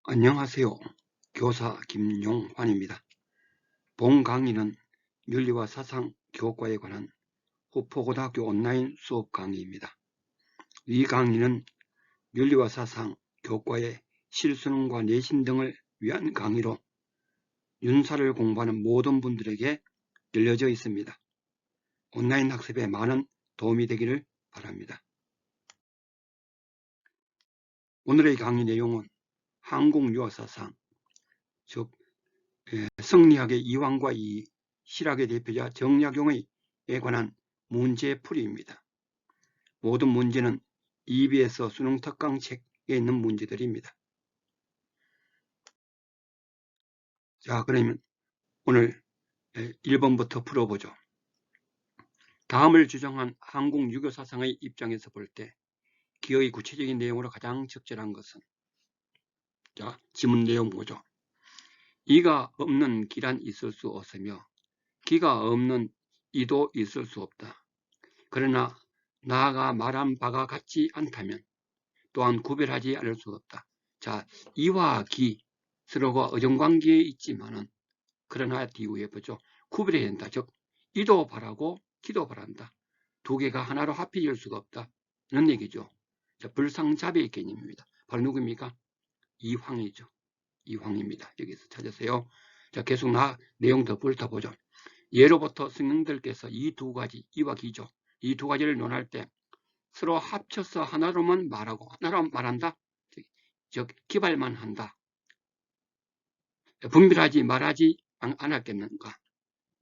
안녕하세요. 교사 김용환입니다. 본 강의는 윤리와 사상 교과에 관한 후포고등학교 온라인 수업 강의입니다. 이 강의는 윤리와 사상 교과의 실수능과 내신 등을 위한 강의로 윤사를 공부하는 모든 분들에게 열려져 있습니다. 온라인 학습에 많은 도움이 되기를 바랍니다. 오늘의 강의 내용은 한국 유아사상, 즉 성리학의 이황과 이, 실학의 대표자 정약용에 관한 문제풀이입니다. 모든 문제는 EBS 수능 특강 책에 있는 문제들입니다. 자, 그러면 오늘 1번부터 풀어보죠. 다음을 주장한 한국 유교 사상의 입장에서 볼 때 기의 구체적인 내용으로 가장 적절한 것은, 자, 지문 내용 보죠. 이가 없는 기란 있을 수 없으며 기가 없는 이도 있을 수 없다. 그러나 나아가 말한 바가 같지 않다면 또한 구별하지 않을 수 없다. 자, 이와 기 서로가 의존관계에 있지만은 그러나 뒤에 보죠. 구별해야 된다. 즉 이도 바라고 기도 바란다. 두 개가 하나로 합해질 수가 없다. 이런 얘기죠. 자, 불상자배의 개념입니다. 바로 누구입니까? 이황이죠. 이황입니다. 여기서 찾으세요. 자, 계속 내용 더 훑어보죠. 예로부터 스님들께서 이 두 가지, 이와 기죠. 이 두 가지를 논할 때 서로 합쳐서 하나로만 말하고 하나로 말한다. 즉 기발만 한다. 분별하지 말하지 않았겠는가.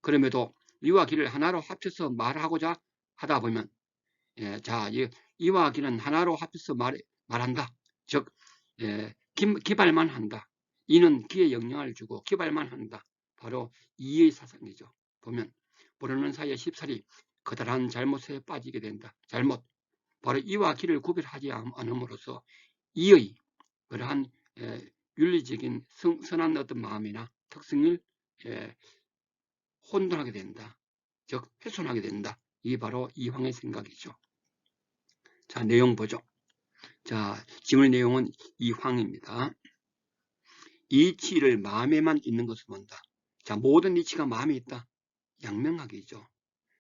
그럼에도 이와 기를 하나로 합쳐서 말하고자 하다 보면 자, 이와 기는 하나로 합쳐서 말한다. 즉 기발만 한다. 이는 기에 영향을 주고 기발만 한다. 바로 이의 사상이죠. 보면 모르는 사이에 쉽사리 커다란 잘못에 빠지게 된다. 잘못. 바로 이와 기를 구별하지 않음으로써 이의 그러한 윤리적인 선한 어떤 마음이나 특성을 혼돈하게 된다. 즉 훼손하게 된다. 이게 바로 이황의 생각이죠. 자, 내용 보죠. 자, 지문 내용은 이황입니다. 이치를 마음에만 있는 것을 본다. 자, 모든 이치가 마음에 있다. 양명학이죠.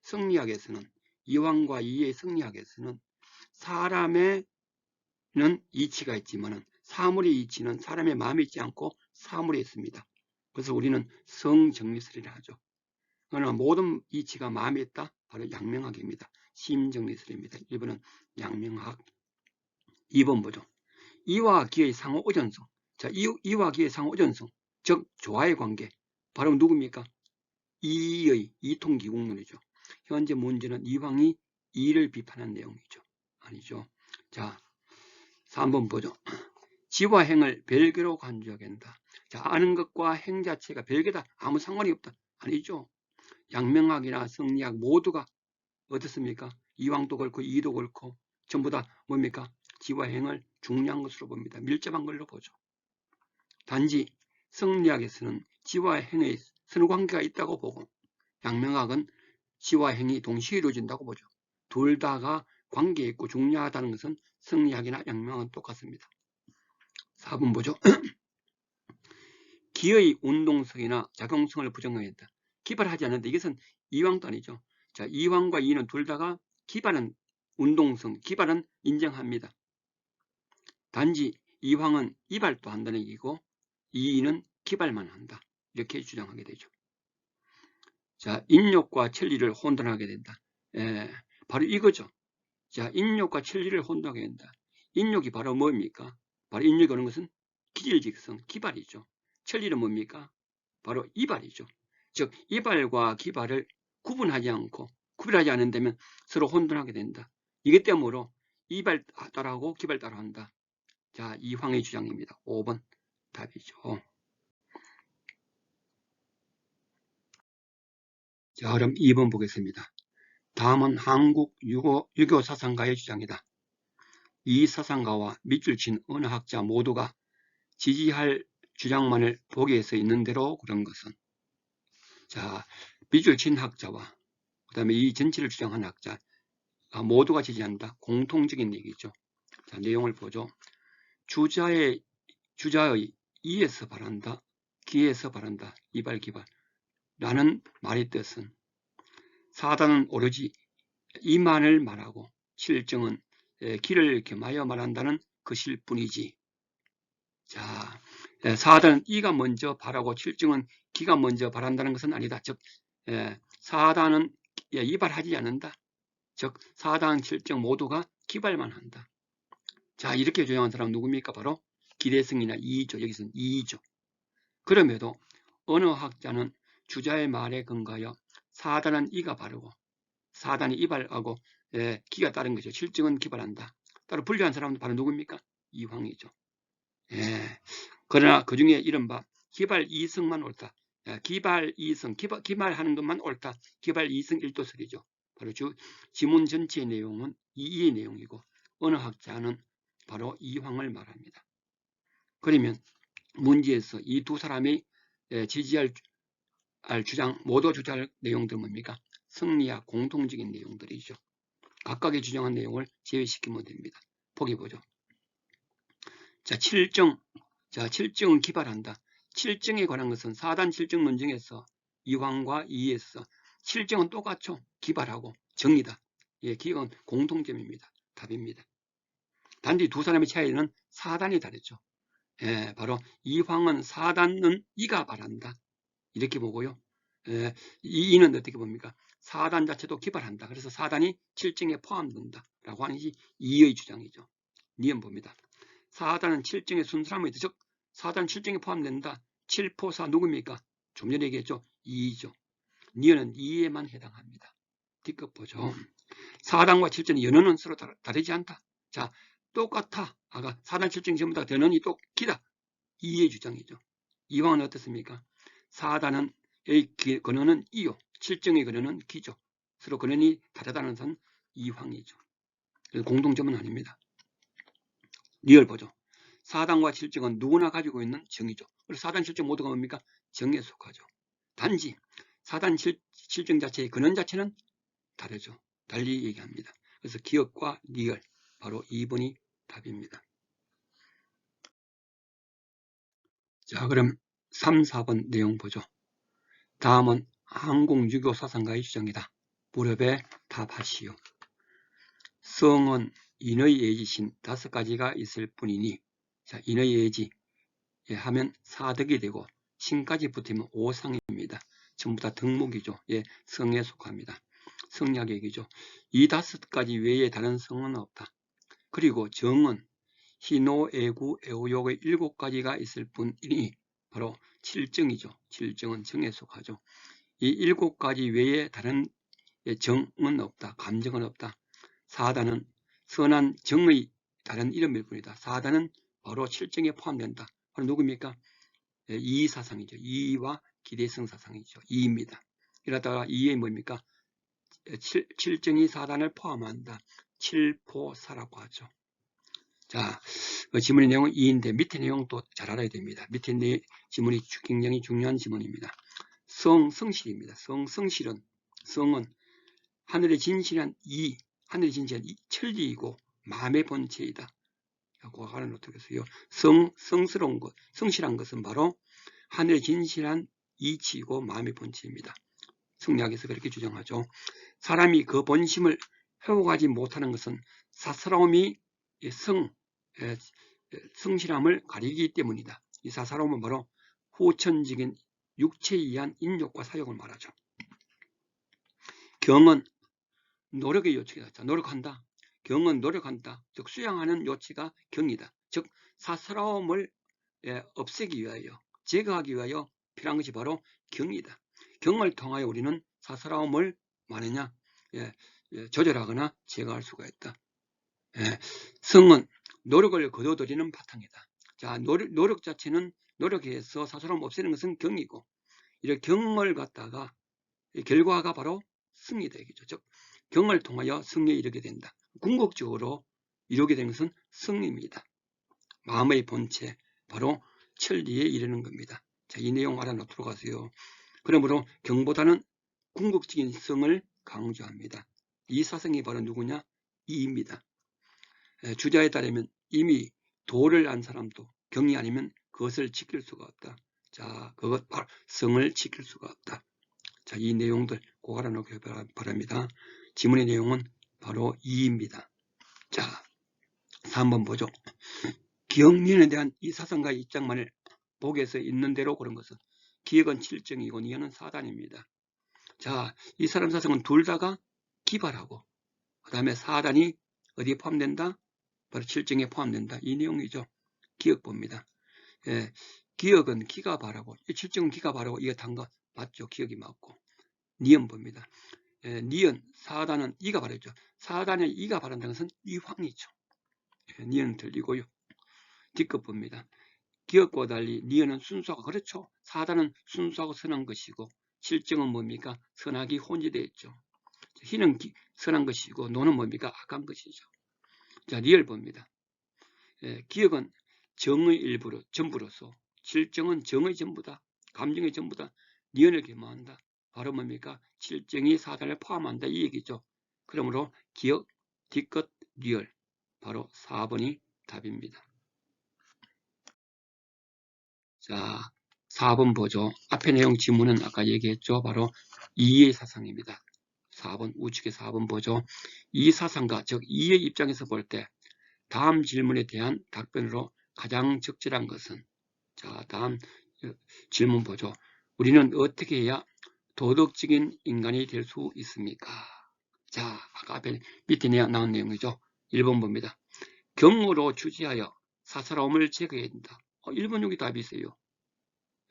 성리학에서는 이황과 이의 성리학에서는 사람에는 이치가 있지만은 사물의 이치는 사람의 마음에 있지 않고 사물에 있습니다. 그래서 우리는 성정리설이라 하죠. 그러나 모든 이치가 마음에 있다. 바로 양명학입니다. 심정리설입니다. 1번은 양명학. 2번 보죠. 이와 기의 상호 의존성. 자, 이와 기의 상호 의존성. 즉 조화의 관계. 바로 누굽니까? 이의 이통기국론이죠. 현재 문제는 이황이 이를 비판한 내용이죠. 아니죠. 자, 3번 보죠. 지와 행을 별개로 간주하게 한다. 자, 아는 것과 행 자체가 별개다. 아무 상관이 없다. 아니죠. 양명학이나 성리학 모두가 어떻습니까? 이황도 그렇고 이도 그렇고 전부 다 뭡니까? 지와 행을 중요한 것으로 봅니다. 밀접한 걸로 보죠. 단지 성리학에서는 지와 행의 선관계가 있다고 보고 양명학은 지와 행이 동시에 이루어진다고 보죠. 둘 다가 관계에 있고 중요하다는 것은 성리학이나 양명학은 똑같습니다. 4번 보죠. 기의 운동성이나 작용성을 부정하겠다. 기발하지 않는다. 이것은 이황도 아니죠. 자, 이황과 이는 둘 다가 기발은 운동성, 기발은 인정합니다. 단지 이황은 이발도 한다는 얘기고 이는 기발만 한다. 이렇게 주장하게 되죠. 자, 인욕과 천리를 혼돈하게 된다. 바로 이거죠. 자, 인욕과 천리를 혼돈하게 된다. 인욕이 바로 뭡니까? 바로 인욕이 오는 것은 기질직성, 기발이죠. 천리는 뭡니까? 바로 이발이죠. 즉 이발과 기발을 구분하지 않고 구별하지 않는다면 서로 혼돈하게 된다. 이것 때문에 이발 따라하고 기발 따라한다. 자, 이황의 주장입니다. 5번 답이죠. 자, 그럼 2번 보겠습니다. 다음은 한국 유교 사상가의 주장이다. 이 사상가와 밑줄 친 어느 학자 모두가 지지할 주장만을 보기에서 있는 대로 그런 것은, 자, 밑줄 친 학자와 그 다음에 이 전체를 주장한 학자 모두가 지지한다. 공통적인 얘기죠. 자, 내용을 보죠. 주자의 이에서 바란다, 기에서 바란다, 이발 기발 라는 말의 뜻은 사단은 오로지 이만을 말하고 칠정은 기를 겸하여 말한다는 것일 뿐이지. 자, 사단은 이가 먼저 바라고 칠정은 기가 먼저 바란다는 것은 아니다. 즉 사단은 이발하지 않는다. 즉 사단, 칠정 모두가 기발만 한다. 자, 이렇게 주장한 사람은 누굽니까? 바로 기대승이나 이이죠. 여기서는 이이죠. 그럼에도 어느 학자는 주자의 말에 근거하여 사단은 이가 바르고 사단이 이발하고 기가 따른 거죠. 칠정은 기발한다. 따로 분류한 사람은 바로 누굽니까? 이황이죠. 그러나 그 중에 이른바 기발 이승만 옳다. 기발 이승, 기발하는 것만 옳다. 기발 이승 일도설이죠. 바로 지문 전체의 내용은 이의 내용이고 어느 학자는 바로 이황을 말합니다. 그러면 문제에서 이 두 사람이 지지할 주장, 모두 주장할 내용들은 뭡니까? 승리와 공통적인 내용들이죠. 각각의 주장한 내용을 제외시키면 됩니다. 보기 보죠. 자, 칠정은 기발한다. 칠정에 관한 것은 사단 칠정 논증에서 이황과 이에서 칠정은 똑같죠. 기발하고 정이다. 기억은 공통점입니다. 답입니다. 단지 두 사람의 차이는 사단이 다르죠. 바로 이황은 사단은 이가 바란다. 이렇게 보고요. 이는 어떻게 봅니까? 사단 자체도 기발한다. 그래서 사단이 칠정에 포함된다. 라고 하는 것이 이의 주장이죠. 니은 봅니다. 사단은 칠정의 순수함의 즉 사단 칠정에 포함된다. 칠포사 누굽니까? 좀 전에 얘기했죠. 이이죠. 니은은 이에만 해당합니다. 뒷끝 보죠. 사단과 칠정의 연원은 서로 다르지 않다. 자, 똑같아. 아까 사단 칠정 전부 다 연원이 또 기다. 이의 주장이죠. 이황은 어떻습니까? 사단은 근원은 이요. 칠정의 근원은 기죠. 서로 근원이 다르다는 것은 이황이죠. 공동점은 아닙니다. 리얼 보죠. 사단과 칠정은 누구나 가지고 있는 정이죠. 그래서 사단, 칠정 모두가 뭡니까? 정에 속하죠. 단지 사단, 칠정 자체의 근원 자체는 다르죠. 달리 얘기합니다. 그래서 기억과 리얼, 바로 2번이 답입니다. 자, 그럼 3, 4번 내용 보죠. 다음은 항공유교 사상가의 주장이다. 무렵에 답하시오. 성은 인의 예지신 5가지가 있을 뿐이니, 자, 인의 예지 하면 사덕이 되고 신까지 붙으면 오상입니다. 전부 다 덕목이죠. 성에 속합니다. 성리학 얘기죠. 이 5가지 외에 다른 성은 없다. 그리고 정은 희노, 애구, 애호욕의 7가지가 있을 뿐이니 바로 칠정이죠. 칠정은 정에 속하죠. 이 7가지 외에 다른 정은 없다. 감정은 없다. 사단은 선한 정의 다른 이름일 뿐이다. 사단은 바로 칠정에 포함된다. 바로 누굽니까? 이사상이죠. 이와 기대성 사상이죠. 이입니다. 이러다가 이에 뭡니까? 칠정이 사단을 포함한다. 칠포사라고 하죠. 자, 지문의 내용은 이인데 밑에 내용도 잘 알아야 됩니다. 밑에 지문이 굉장히 중요한 지문입니다. 성실입니다. 성실은 성은 하늘의 진실한 하늘의 진실한 천리이고 마음의 본체이다. 라고 하는 어떻게 했어요? 성스러운 것, 성실한 것은 바로 하늘의 진실한 이치이고 마음의 본체입니다. 성리학에서 그렇게 주장하죠. 사람이 그 본심을 회복하지 못하는 것은 사사로움이 성실함을 가리기 때문이다. 이 사사로움은 바로 후천적인 육체에 의한 인욕과 사욕을 말하죠. 경은 노력의 요체이다. 노력한다. 경은 노력한다. 즉 수양하는 요체가 경이다. 즉 사사로움을 없애기 위하여 제거하기 위하여 필요한 것이 바로 경이다. 경을 통하여 우리는 사사로움을 뭐하느냐 조절하거나 제거할 수가 있다. 성은 노력을 거둬들이는 바탕이다. 자, 노력 자체는 노력해서 사사로움 없애는 것은 경이고 이렇게 경을 갖다가 결과가 바로 승이 되겠죠. 즉 경을 통하여 승리에 이르게 된다. 궁극적으로 이루게 되는 것은 승리입니다. 마음의 본체, 바로 천리에 이르는 겁니다. 자, 이 내용 알아놓도록 하세요. 그러므로 경보다는 궁극적인 성을 강조합니다. 이 사성이 바로 누구냐? 이입니다. 주자에 따르면 이미 도를 안 사람도 경이 아니면 그것을 지킬 수가 없다. 자, 그것 바로 성을 지킬 수가 없다. 자, 이 내용들 꼭 알아놓기 바랍니다. 지문의 내용은 바로 2입니다. 자, 3번 보죠. 기억니은에 대한 이 사상가의 입장만을 복에서 있는 대로 그런 것은 기억은 7정이고 니은은 4단입니다. 자, 이 사람 사상은 둘 다가 기발하고 그 다음에 4단이 어디에 포함된다? 바로 7정에 포함된다. 이 내용이죠. 기억봅니다. 예, 기억은 기가 바라고 7정은 기가 바라고 이게 단 거 맞죠? 기억이 맞고 니은 봅니다. 예, 니은 4단은 이가 바라죠. 4단에 이가 바란다는 것은 이황이죠. 예, 니은 들리고요. 뒷끝 봅니다. 기억과 달리 니은은 순수하고 그렇죠. 4단은 순수하고 선한 것이고 7정은 뭡니까? 선악이 혼재되어 있죠. 희는 선한 것이고 노는 뭡니까? 악한 것이죠. 자, 리을 봅니다. 예, 기억은 정의 일부로 전부로서 7정은 정의 전부다. 감정의 전부다. 니은을 겸한다. 바로 뭡니까? 7정이 4단을 포함한다. 이 얘기죠. 그러므로 기억, 뒷끝, 리을 바로 4번이 답입니다. 자, 4번 보죠. 앞에 내용 지문은 아까 얘기했죠. 바로 이의 사상입니다. 4번 우측에 4번 보죠. 이 사상가, 즉 이의 입장에서 볼 때 다음 질문에 대한 답변으로 가장 적절한 것은, 자, 다음 질문 보죠. 우리는 어떻게 해야 도덕적인 인간이 될 수 있습니까? 자, 아까 앞에 밑에 나온 내용이죠. 1번 봅니다. 경으로 주지하여 사사로움을 제거해야 된다. 1번 여기 답이 있어요.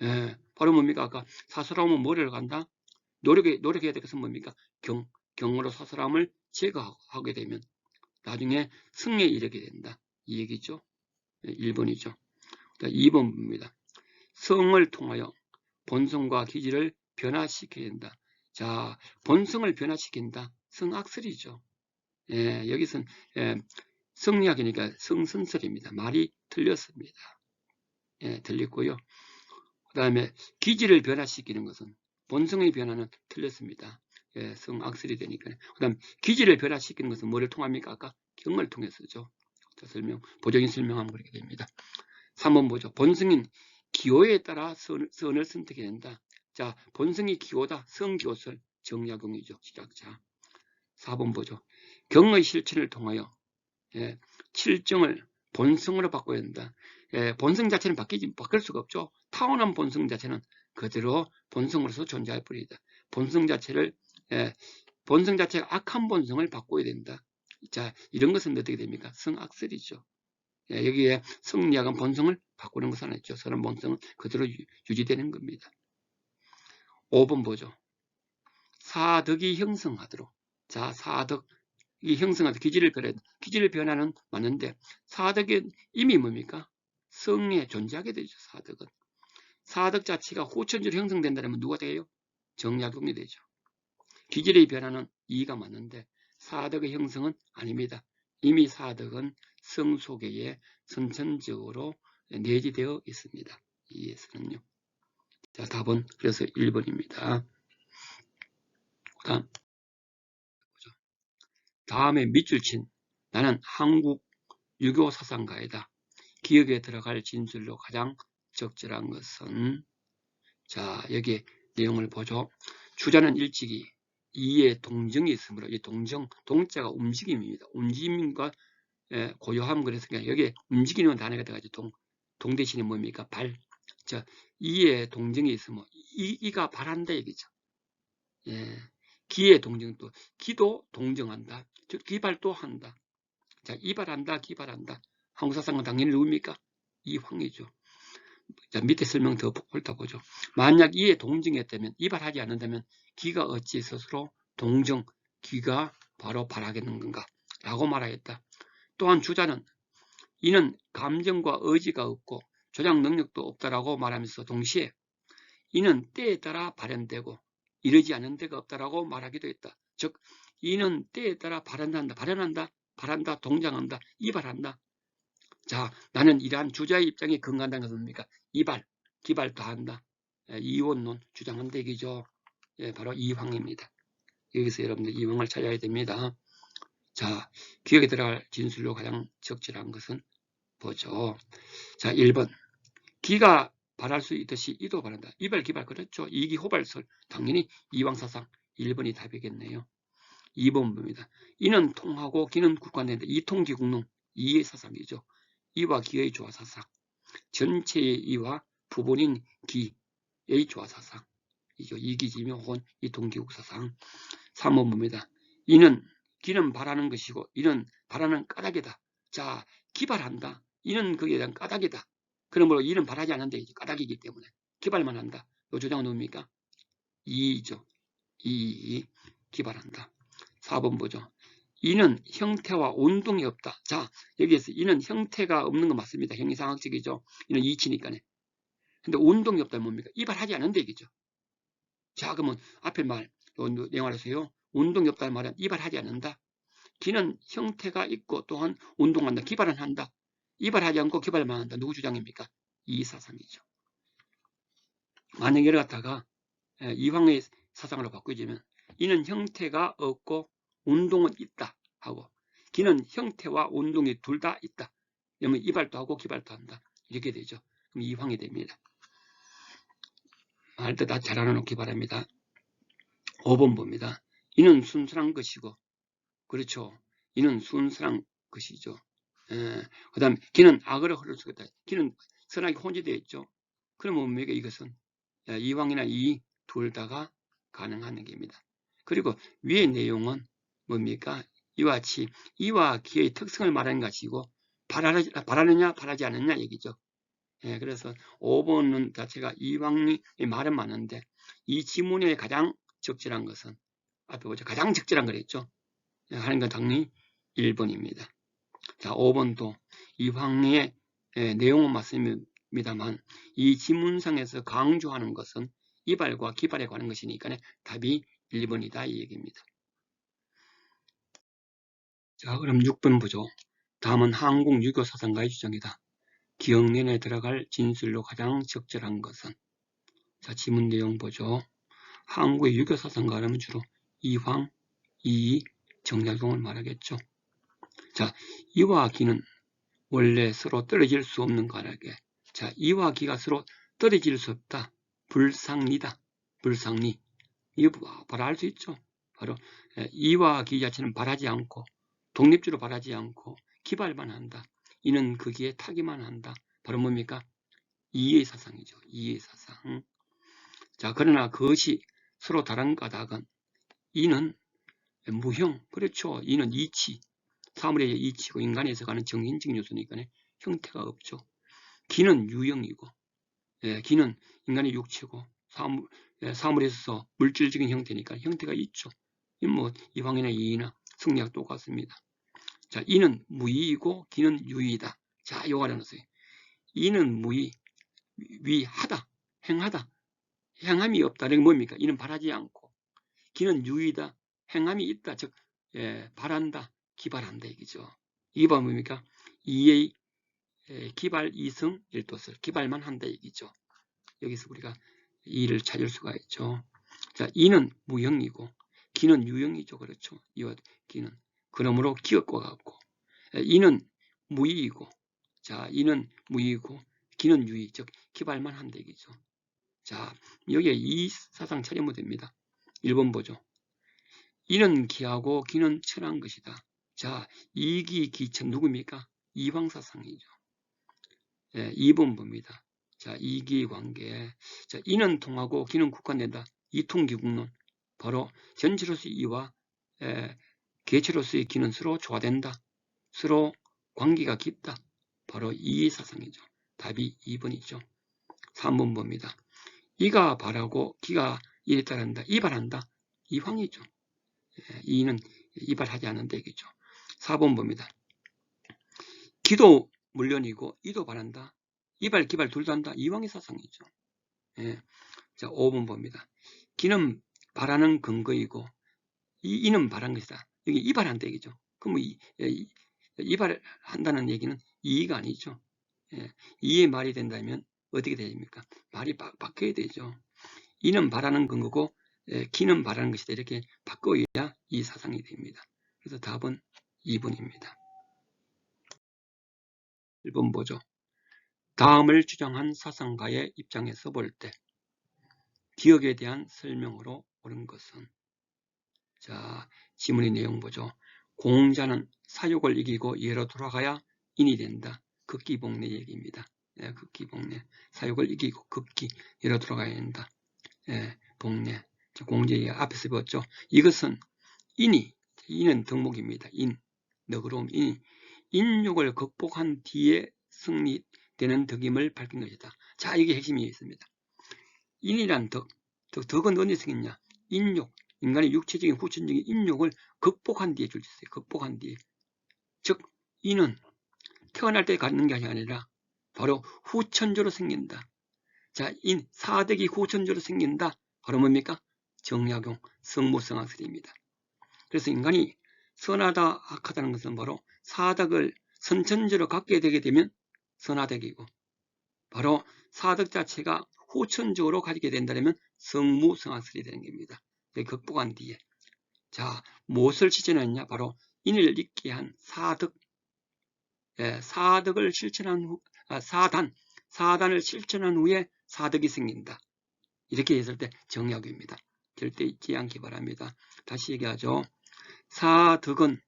예, 바로 뭡니까? 아까 사사로움은 뭐를 간다? 노력해야 될 것은 뭡니까? 경으로 사사로움을 제거하게 되면 나중에 승리에 이르게 된다. 이 얘기죠. 1번이죠. 2번입니다. 성을 통하여 본성과 기질을 변화시켜야 된다. 자, 본성을 변화시킨다. 성악설이죠. 예, 여기서는 성리학이니까 성선설입니다. 말이 틀렸습니다. 예, 틀렸고요. 그 다음에 기질을 변화시키는 것은 본성의 변화는 틀렸습니다. 예, 성악설이 되니까. 그 다음 기질을 변화시키는 것은 뭐를 통합니까? 아까 경을 통해서죠. 보정인 설명하면 그렇게 됩니다. 3번 보죠. 본성인 기호에 따라 선을 선택해야 된다. 자, 본성이 기호다. 성기호설 정약용이죠. 시작자. 4번 보죠. 경의 실천을 통하여 7정을 본성으로 바꿔야 된다. 본성 자체는 바뀔 수가 없죠. 타고난 본성 자체는 그대로 본성으로서 존재할 뿐이다. 본성 자체가 악한 본성을 바꿔야 된다. 자, 이런 것은 어떻게 됩니까? 성악설이죠. 여기에 성리학은 본성을 바꾸는 것은 아니죠. 선한 본성은 그대로 유지되는 겁니다. 5번 보죠. 사덕이 형성하도록. 자, 사덕이 형성하도록 기질을 변화는 맞는데 사덕의 이미 뭡니까? 성에 존재하게 되죠. 사덕은. 사덕 자체가 후천적으로 형성된다면 누가 돼요? 정약용이 되죠. 기질의 변화는 이가 맞는데 사덕의 형성은 아닙니다. 이미 사덕은 성 속에 선천적으로 내재되어 있습니다. 이에서는요. 자, 답은 그래서 1번입니다. 다음에 밑줄 친 나는 한국 유교 사상가이다. 기억에 들어갈 진술로 가장 적절한 것은, 자, 여기 내용을 보죠. 주자는 일찍이 이에 동정이 있으므로 이 동자가 움직임입니다. 움직임과 고요함. 그래서 여기 움직이는 단어가 돼가지고 동 대신에 뭡니까? 발. 자, 이에 동정이 있으면 이가 발한다 얘기죠. 예. 기의 동정도, 기도 동정한다. 즉 기발도 한다. 자, 이발한다, 기발한다. 한국 사상은 당연히 누굽니까? 이황이죠. 자, 밑에 설명 더 훑어보죠. 만약 이에 동정했다면, 이발하지 않는다면 기가 어찌 스스로 동정, 기가 바로 발하겠는 건가? 라고 말하겠다. 또한 주자는 이는 감정과 의지가 없고 조작 능력도 없다라고 말하면서 동시에 이는 때에 따라 발현되고 이르지 않은 데가 없다라고 말하기도 했다. 즉 이는 때에 따라 발현한다, 동장한다, 이발한다. 자, 나는 이러한 주자의 입장에 근거한다는 것은 뭡니까? 기발도 한다. 이원론 주장한다 얘기죠. 바로 이황입니다. 여기서 여러분들 이황을 찾아야 됩니다. 자, 기억에 들어갈 진술로 가장 적절한 것은 보죠. 자, 1번 기가 발할 수 있듯이 이도 바란다. 이발 기발 그렇죠. 이기 호발설 당연히 이왕사상 1번이 답이겠네요. 2번 봅니다. 이는 통하고 기는 국관된다. 이통기국농 이의 사상이죠. 이와 기의 조화사상 전체의 이와 부본인 기의 조화사상 이죠. 이기지며 혹은 이통기국사상. 3번 봅니다. 이는 기는 바라는 것이고 이는 바라는 까닭이다. 자, 기발한다. 이는 그에 대한 까닭이다. 그러므로 이는 바라지 않는데 까닭이기 때문에 기발만 한다. 이 조장은 뭡니까? 이죠. 이 기발한다. 4번 보죠. 이는 형태와 운동이 없다. 자, 여기에서 이는 형태가 없는 거 맞습니다. 형이상학적이죠. 이는 이치니까네. 근데 운동이 없다면 뭡니까? 이발하지 않는다 얘기죠. 자, 그러면 앞에 말 내용하세요. 운동이 없다는 말은 이발하지 않는다. 기는 형태가 있고 또한 운동한다. 기발은 한다. 이발하지 않고 기발만 한다. 누구 주장입니까? 이 사상이죠. 만약 이를 갖다가 이황의 사상으로 바꾸자면 이는 형태가 없고 운동은 있다 하고 기는 형태와 운동이 둘 다 있다. 그러면 이발도 하고 기발도 한다. 이렇게 되죠. 그럼 이황이 됩니다. 할 때 다 잘알아놓기 바랍니다. 5번 봅니다. 이는 순수한 것이고 그렇죠. 이는 순수한 것이죠. 그 다음 기는 악으로 흐를 수가 있다. 기는 선악이 혼재되어 있죠. 그러면 뭡니까 이것은 이황이나 이 둘 다가 가능한 얘기입니다. 그리고 위의 내용은 뭡니까? 이와 같이 이와 기의 특성을 말하는 것이고 바라느냐 바라지 않느냐 얘기죠. 그래서 5번은 자체가 이황의 말은 많은데 이 지문의 가장 적절한 것은 앞에 보죠. 가장 적절한 거랬죠. 하는 건 당연히 1번입니다. 자, 5번도 이황의 내용은 맞습니다만 이 지문상에서 강조하는 것은 이발과 기발에 관한 것이니까 답이 1번이다 이 얘기입니다. 자, 그럼 6번 보죠. 다음은 한국 유교 사상가의 주장이다. 기억론에 들어갈 진술로 가장 적절한 것은 자, 지문 내용 보죠. 한국의 유교 사상가라면 주로 이황, 이, 정약용을 말하겠죠. 자, 이와 기는 원래 서로 떨어질 수 없는 관계. 자, 이와 기가 서로 떨어질 수 없다. 불상리다. 불상리. 이거 바로 알 수 있죠. 바로 이와 기 자체는 발하지 않고 독립적으로 발하지 않고 기발만 한다. 이는 거기에 타기만 한다. 바로 뭡니까? 이의 사상이죠. 이의 사상. 자, 그러나 그것이 서로 다른 까닭은 이는 무형. 그렇죠. 이는 이치. 사물의 이치고 인간에서 가는 정신적인 요소니까 형태가 없죠. 기는 유형이고 기는 인간의 육체고 사물에서 물질적인 형태니까 형태가 있죠. 뭐 이황이나 이이나 성리학 똑같습니다. 자, 이는 무의이고 기는 유의이다. 자, 요거 알아놓으세요. 이는 무의, 위하다, 행하다. 행함이 없다. 이게 뭡니까? 이는 바라지 않고 기는 유의다. 행함이 있다. 즉 바란다, 기발한다 얘기죠. 이게 뭡니까? 이의 기발 이성 일도설 기발만 한다 얘기죠. 여기서 우리가 이를 찾을 수가 있죠. 자, 이는 무형이고 기는 유형이죠. 그렇죠. 이와 기는 그러므로 기업과 같고 이는 무의이고 자, 이는 무의이고 기는 유의 즉 기발만 한다 얘기죠. 자, 여기에 이 사상 찾으면 됩니다. 1번 보죠. 이는 기하고 기는 천한 것이다. 자, 이기 기천 누굽니까? 이황사상이죠. 2번 봅니다. 자, 이기 관계. 자, 이는 통하고 기는 국한된다. 이통기국론. 바로 전체로서의 이와 개체로서의 기는 서로 조화된다. 서로 관계가 깊다. 바로 이 사상이죠. 답이 2번이죠. 3번 봅니다. 이가 바라고 기가 이에 따른다. 이발한다. 이황이죠. 이는 이발하지 않는다 얘기죠. 4번 봅니다. 기도 물론이고 이도 바란다. 이발 기발 둘 다 한다. 이황의 사상이죠. 자, 5번 봅니다. 기는 바라는 근거이고 이는 바란 것이다. 여기 이발한다 얘기죠. 그럼 이발한다는 얘기는 이의가 아니죠. 이의 말이 된다면 어떻게 됩니까? 말이 바뀌어야 되죠. 이는 바라는 근거고 기는 바라는 것이다. 이렇게 바꿔야 이 사상이 됩니다. 그래서 답은 2번입니다. 1번 보죠. 다음을 주장한 사상가의 입장에서 볼 때 기억에 대한 설명으로 옳은 것은, 자, 지문의 내용 보죠. 공자는 사욕을 이기고 예로 돌아가야 인이 된다. 극기복례 얘기입니다. 예, 극기복례. 사욕을 이기고 극기 예로 돌아가야 된다. 예, 복례. 공제 앞에서 배웠죠. 이것은 인은 덕목입니다. 너그러움, 인욕을 극복한 뒤에 승리되는 덕임을 밝힌 것이다. 자, 이게 핵심이 있습니다. 인이란 덕은 언제 생겼냐? 인욕, 인간의 육체적인 후천적인 인욕을 극복한 뒤에 줄 수 있어요. 극복한 뒤에. 즉, 인은 태어날 때 갖는 게 아니라 바로 후천적으로 생긴다. 자, 사덕이 후천적으로 생긴다. 바로 뭡니까? 정약용, 성무성악설입니다. 그래서 인간이 선하다, 악하다는 것은 바로 사덕을 선천적으로 갖게 되게 되면 선하덕이고, 바로 사덕 자체가 후천적으로 가지게 된다면 성무성악설이 되는 겁니다. 극복한 뒤에. 자, 무엇을 실천했냐? 바로 인을 잊게 한 사덕. 사덕을 실천한 후, 사단을 실천한 후에 사덕이 생긴다. 이렇게 했을 때 정약입니다. 절대 잊지 않기 바랍니다. 다시 얘기하죠. 사덕은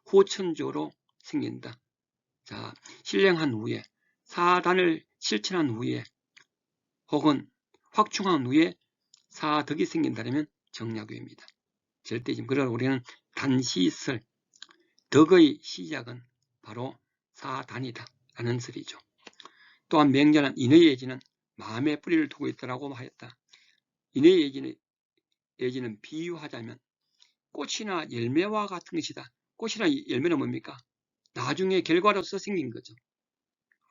후천적으로 생긴다. 자, 신령한 후에, 사단을 실천한 후에, 혹은 확충한 후에 사덕이 생긴다면 정약입니다. 절대 지금 그러나 우리는 단시설, 덕의 시작은 바로 사단이다 라는 설이죠. 또한 맹자는 인의 예지는 마음에 뿌리를 두고 있다고 하였다. 인의 예지는 비유하자면 꽃이나 열매와 같은 것이다. 꽃이나 열매는 뭡니까? 나중에 결과로서 생긴 거죠.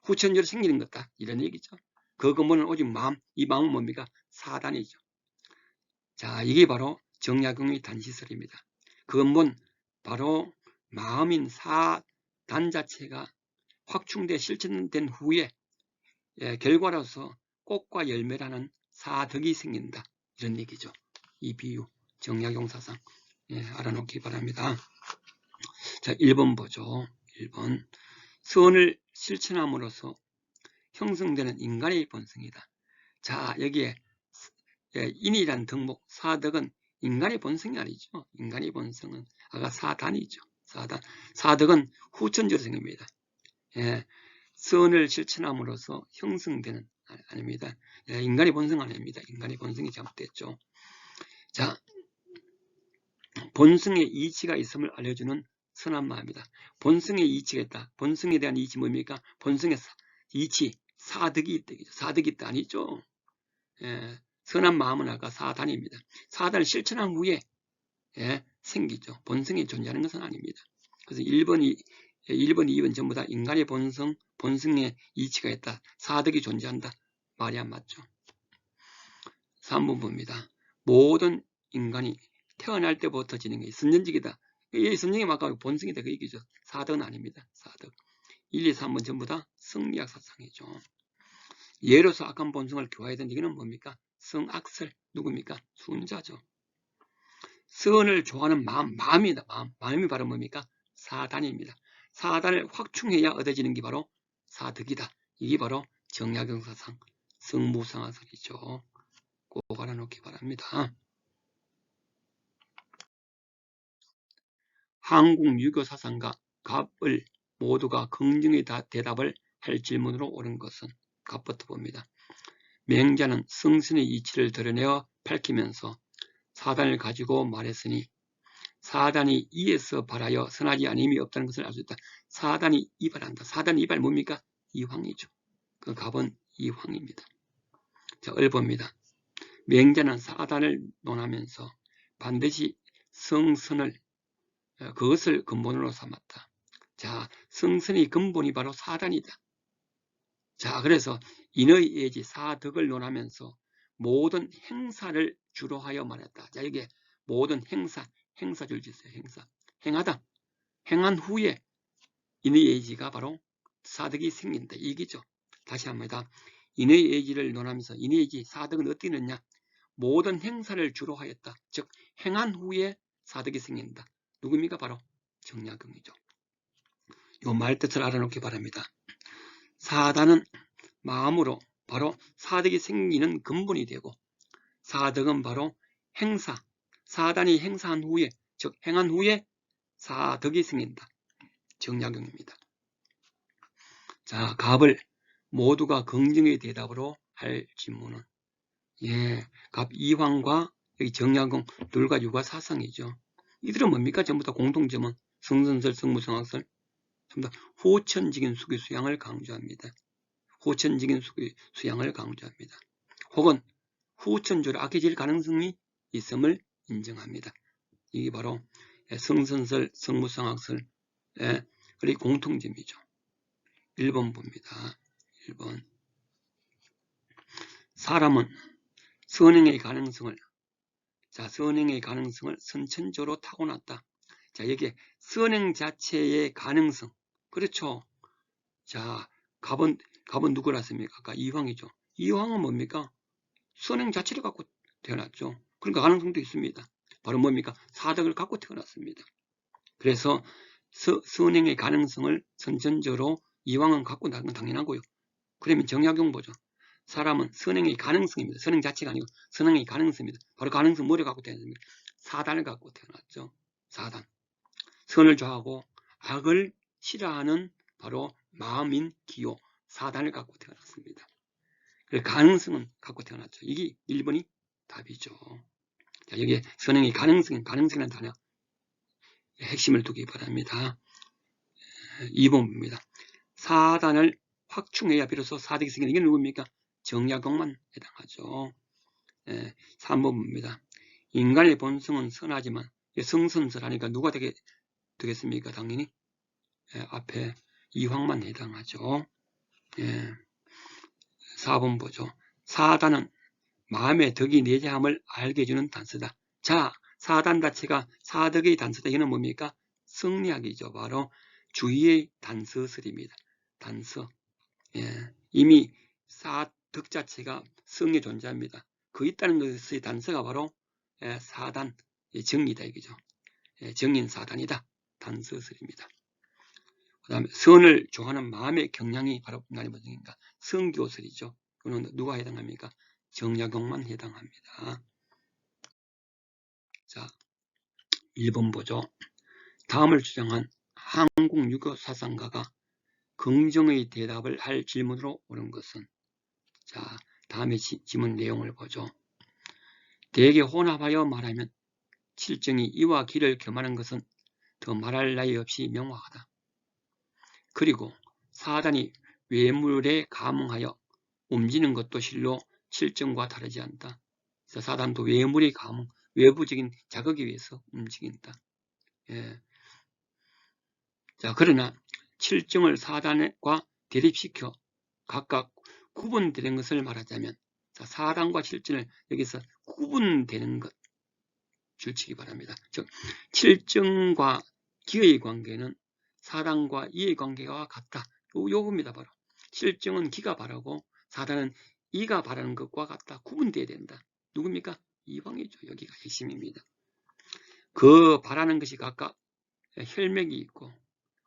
후천적으로 생기는 것다. 이런 얘기죠. 그 근본은 오직 마음, 이 마음은 뭡니까? 사단이죠. 자, 이게 바로 정약용의 단시설입니다. 그 근본, 바로 마음인 사단 자체가 확충돼 실천된 후에 결과로서 꽃과 열매라는 사덕이 생긴다. 이런 얘기죠. 이 비유, 정약용 사상 알아놓기 바랍니다. 자, 1번 보죠. 1번. 선을 실천함으로써 형성되는 인간의 본성이다. 자, 여기에 인이란 덕목, 사덕은 인간의 본성이 아니죠. 인간의 본성은 아까 사단이죠. 사덕은 후천적 생깁니다. 선을 실천함으로써 형성되는 아닙니다. 인간의 본성 아닙니다. 인간의 본성이 잘못됐죠. 자, 본성의 이치가 있음을 알려주는 선한 마음이다. 본성의 이치가 있다. 본성에 대한 이치 뭡니까? 본성의 이치, 사덕이 있다. 사덕이 있다 아니죠. 선한 마음은 아까 사단입니다. 사단을 실천한 후에 생기죠. 본성이 존재하는 것은 아닙니다. 그래서 1번, 2번 전부 다 인간의 본성의 이치가 있다. 사덕이 존재한다. 말이 안 맞죠. 3번 봅니다. 모든 인간이 태어날 때부터 지는 게 선천적이다. 이 선정이 아까 본성이다. 그 얘기죠. 사덕은 아닙니다. 사덕. 1, 2, 3번 전부 다 성리학 사상이죠. 예로서 악한 본성을 교화해야 된다. 이거는 뭡니까? 성악설. 누굽니까? 순자죠. 선을 좋아하는 마음이다. 마음이 바로 뭡니까? 사단입니다. 사단을 확충해야 얻어지는 게 바로 사덕이다. 이게 바로 정약용 사상, 성무성악설이죠. 꼭 알아놓기 바랍니다. 한국 유교 사상가 갑을 모두가 긍정의 대답을 할 질문으로 옳은 것은 갑부터 봅니다. 맹자는 성신의 이치를 드러내어 밝히면서 사단을 가지고 말했으니 사단이 이에서 발하여 선하지 않음이 없다는 것을 알 수 있다. 사단이 이발한다. 사단이 이발 뭡니까? 이황이죠. 그 갑은 이황입니다. 자, 봅니다. 맹자는 사단을 논하면서 반드시 성선을 그것을 근본으로 삼았다. 자, 성선의 근본이 바로 사단이다. 자, 그래서 인의 예지 사덕을 논하면서 모든 행사를 주로 하여 말했다. 자, 이게 모든 행사줄 짓어요. 행하다. 행한 후에 인의 예지가 바로 사덕이 생긴다. 이 얘기죠. 다시 합니다. 인의 예지를 논하면서 인의 예지 사덕은 어떻게 넣냐? 모든 행사를 주로 하였다. 즉 행한 후에 사덕이 생긴다. 누굽니까? 바로 정약용이죠. 이 말뜻을 알아놓기 바랍니다. 사단은 마음으로 바로 사덕이 생기는 근본이 되고, 사덕은 바로 행사, 사단이 행사한 후에, 즉 행한 후에 사덕이 생긴다. 정약용입니다. 자, 갑을 모두가 긍정의 대답으로 할 질문은, 갑 이황과 여기 정약용 둘과 육아사상이죠. 이들은 뭡니까? 전부 다 공통점은 성선설, 성무성학설, 전부 다 호천직인 수기 수양을 강조합니다. 호천직인 수기 수양을 강조합니다. 혹은 후천조를 악해질 가능성이 있음을 인정합니다. 이게 바로 성선설, 성무성학설의 공통점이죠. 1번 봅니다. 1번. 사람은 선행의 가능성을, 선행의 가능성을 선천적으로 타고났다. 자, 여기에 선행 자체의 가능성. 그렇죠. 자, 갑은 누구라습니까? 아까 이황이죠. 이황은 뭡니까? 선행 자체를 갖고 태어났죠. 그러니까 가능성도 있습니다. 바로 뭡니까? 사덕을 갖고 태어났습니다. 그래서 선행의 가능성을 선천적으로 이황은 갖고 나는 건 당연하고요. 그러면 정약용 보죠. 사람은 선행의 가능성입니다. 선행 자체가 아니고 선행의 가능성입니다. 바로 가능성 뭐를 갖고 태어났습니까? 사단을 갖고 태어났죠. 사단. 선을 좋아하고 악을 싫어하는 바로 마음인 기호, 사단을 갖고 태어났습니다. 가능성은 갖고 태어났죠. 이게 1번이 답이죠. 자, 여기에 선행의 가능성이라는 단어 핵심을 두기 바랍니다. 2번 봅니다. 사단을 확충해야 비로소 사덕이 생기는 게 누굽니까? 정약용만 해당하죠. 3번 봅니다. 인간의 본성은 선하지만 성선설하니까 누가 되겠습니까? 당연히 앞에 이황만 해당하죠. 4번 보죠. 사단은 마음의 덕이 내재함을 알게 해주는 단서다. 자, 사단 자체가 사덕의 단서다. 이는 뭡니까? 성리학이죠. 바로 주의의 단서설입니다. 단서. 이미 사덕 자체가 성에 존재합니다. 그 있다는 것의 단서가 바로 사단, 정이다 이거죠. 정인 사단이다. 단서설입니다. 그 다음에 선을 좋아하는 마음의 경향이 바로 나의 뭐인가? 성교설이죠. 이거는 누가 해당합니까? 정약용만 해당합니다. 자, 1번 보죠. 다음을 주장한 한국 유교 사상가가 긍정의 대답을 할 질문으로 옳은 것은, 자, 다음에 지문 내용을 보죠. 대개 혼합하여 말하면 칠정이 이와 기를 겸하는 것은 더 말할 나위 없이 명확하다. 그리고 사단이 외물에 감응하여 움직이는 것도 실로 칠정과 다르지 않다. 그래서 사단도 외물의 감응, 외부적인 자극에 의해서 움직인다. 자, 그러나 칠정을 사단과 대립시켜 각각 구분되는 것을 말하자면, 자, 사단과 칠정을 여기서 구분되는 것 줄치기 바랍니다. 즉, 칠정과 기의 관계는 사단과 이의 관계와 같다. 요겁니다. 바로 칠정은 기가 바라고 사단은 이가 바라는 것과 같다. 구분돼야 된다. 누굽니까? 이황이죠. 여기가 핵심입니다. 그 바라는 것이 각각 혈맥이 있고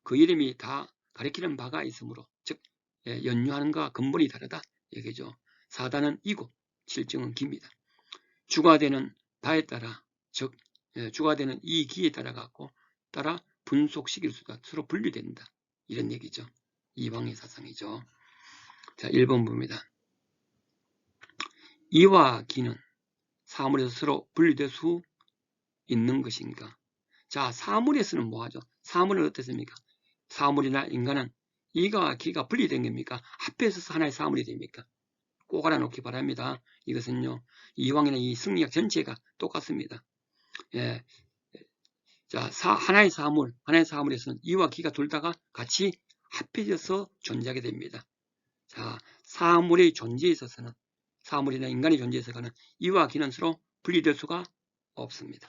그 이름이 다 가리키는 바가 있으므로, 즉 연유하는 것과 근본이 다르다 얘기죠. 사단은 이고 칠정은 기입니다. 주가 되는 바에 따라, 즉 주가 되는 이 기에 따라 분속시킬 수가 서로 분리된다. 이런 얘기죠. 이황의 사상이죠. 자, 1번 봅니다. 이와 기는 사물에서 서로 분리될 수 있는 것인가? 자, 사물에서는 뭐하죠? 사물은 어떻습니까? 사물이나 인간은 이가 기가 분리된 겁니까? 합해서 하나의 사물이 됩니까? 꼭 알아놓기 바랍니다. 이것은요, 이황이나 이 승리학 전체가 똑같습니다. 자, 하나의 사물에서는 이와 기가 둘 다가 같이 합해져서 존재하게 됩니다. 자, 사물의 존재에 있어서는, 사물이나 인간의 존재에 있어서는 이와 기는 서로 분리될 수가 없습니다.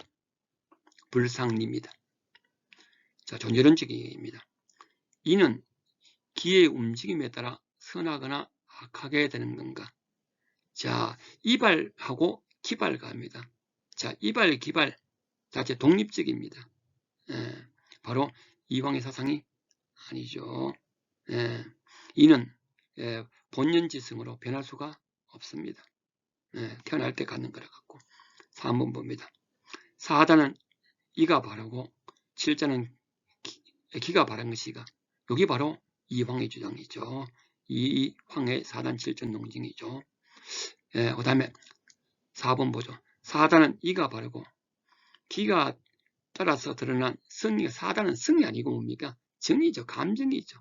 불상리입니다. 자, 존재론적 얘기입니다. 이는 기의 움직임에 따라 선하거나 악하게 되는 건가? 자, 이발하고 기발가입니다. 자, 이발, 기발 자체 독립적입니다. 바로 이황의 사상이 아니죠. 이는 본연지성으로 변할 수가 없습니다. 태어날 때 갖는 거라 갖고. 3번 봅니다. 사단은 이가 바르고 칠자는 기가 바른 것이가. 여기 바로 이황의 주장이죠. 이황의 사단 칠전 논증이죠. 그 다음에 4번 보죠. 사단은 이가 바르고 기가 따라서 드러난 성이, 사단은 성이 아니고 뭡니까? 정이죠. 감정이죠.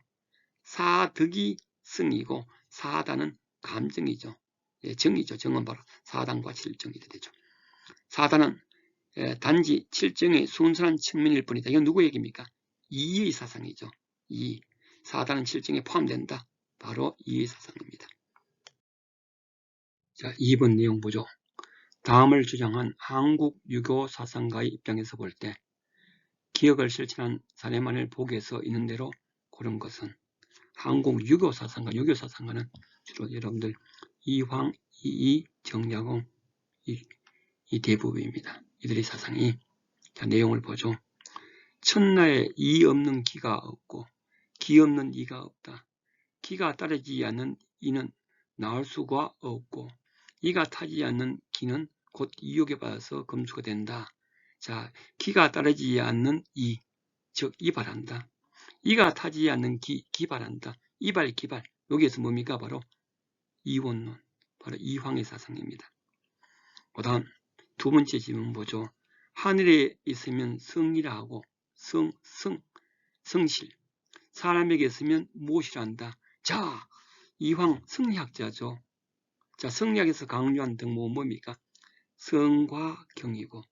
사득이 성이고 사단은 감정이죠. 정이죠. 정은 바로 사단과 칠정이 되죠. 사단은 단지 칠정의 순수한 측면일 뿐이다. 이건 누구 얘기입니까? 이의 사상이죠. 사단은 칠정에 포함된다. 바로 이의 사상입니다. 자, 2번 내용 보죠. 다음을 주장한 한국 유교 사상가의 입장에서 볼 때 기억을 실천한 사례만을 보기에서 있는 대로 고른 것은 한국 유교 사상가, 유교 사상가는 주로 여러분들 이황, 이이, 정약용 이 대부분입니다. 이들의 사상이. 자, 내용을 보죠. 천하에 이 없는 기가 없고 기 없는 이가 없다. 기가 따르지 않는 이는 나올 수가 없고 이가 타지 않는 기는 곧 이욕에 받아서 검수가 된다. 자, 기가 따르지 않는 이, 즉 이발한다. 이가 타지 않는 기발한다. 이발, 기발. 여기에서 뭡니까? 바로 이원론, 바로 이황의 사상입니다. 그 다음 두 번째 질문 보죠. 하늘에 있으면 성이라 하고 성실. 사람에게 있으면 무엇이라 한다. 자, 이황 성리학자죠. 자, 성리학에서 강조한 덕목은 뭡니까? 성과 경이고,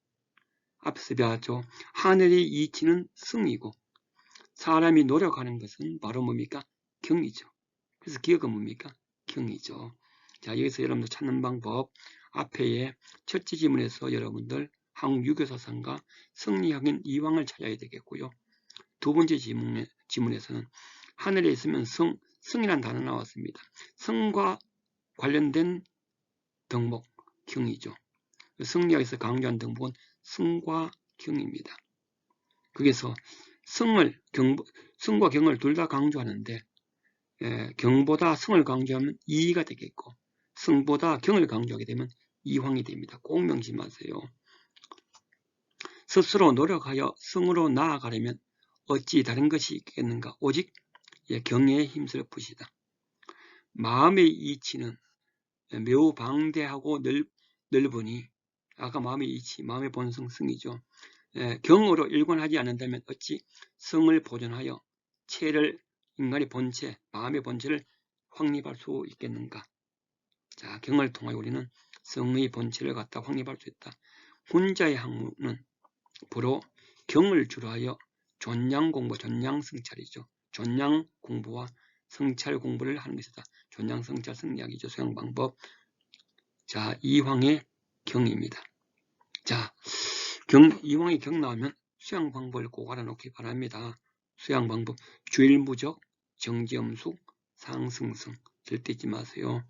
앞에서 배웠죠. 하늘의 이치는 성이고 사람이 노력하는 것은 바로 뭡니까? 경이죠. 그래서 기억은 뭡니까? 경이죠. 자, 여기서 여러분들 찾는 방법, 앞에 첫째 지문에서 여러분들 한국 유교사상가 성리학인 이황을 찾아야 되겠고요. 두 번째 지문에서는 하늘에 있으면 성이라는 단어 나왔습니다. 성과 관련된 덕목, 경이죠. 성리학에서 강조한 덕목은 성과 경입니다. 거기서 성과 경을 둘 다 강조하는데 경보다 성을 강조하면 이가 되겠고 성보다 경을 강조하게 되면 이황이 됩니다. 꼭 명심하세요. 스스로 노력하여 성으로 나아가려면 어찌 다른 것이 있겠는가? 오직 경에 힘쓸 것이다. 마음의 이치는 매우 방대하고 넓으니 아까 마음의 이치, 마음의 본성 성이죠. 경으로 일관하지 않는다면 어찌 성을 보존하여 인간의 본체, 마음의 본체를 확립할 수 있겠는가? 자, 경을 통하여 우리는 성의 본체를 갖다 확립할 수 있다. 훈자의 학문은 보로 경을 주로 하여 존양 공부, 존양 성찰이죠. 존양 공부와 성찰 공부를 하는 것이다. 존양 성찰 성리학이죠. 수양 방법. 자, 이황의 경입니다. 자, 이황의 경 나오면 수양 방법을 꼭 알아놓기 바랍니다. 수양 방법, 주일무적, 정지엄숙, 상승성. 절대 잊지 마세요.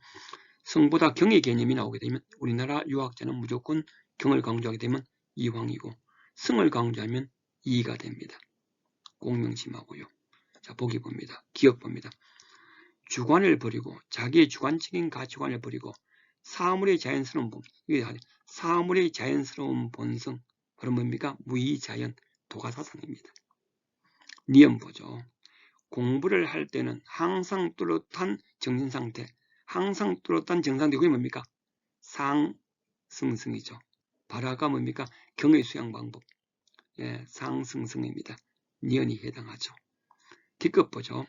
성보다 경의 개념이 나오게 되면 우리나라 유학자는 무조건 경을 강조하게 되면 이황이고 성을 강조하면 이가 됩니다. 꼭 명심하고요. 자, 보기 봅니다. 기억 봅니다. 주관을 버리고 자기의 주관적인 가치관을 버리고 사물의 자연스러운 본성, 바로 뭡니까? 무의자연, 도가사상입니다. 니은 보죠. 공부를 할 때는 항상 뚜렷한 정신상태, 항상 뚜렷한 정상태, 그게 뭡니까? 상승성이죠. 발화가 뭡니까? 경의 수양 방법. 상승성입니다. 니은이 해당하죠. 뒷끝 보죠.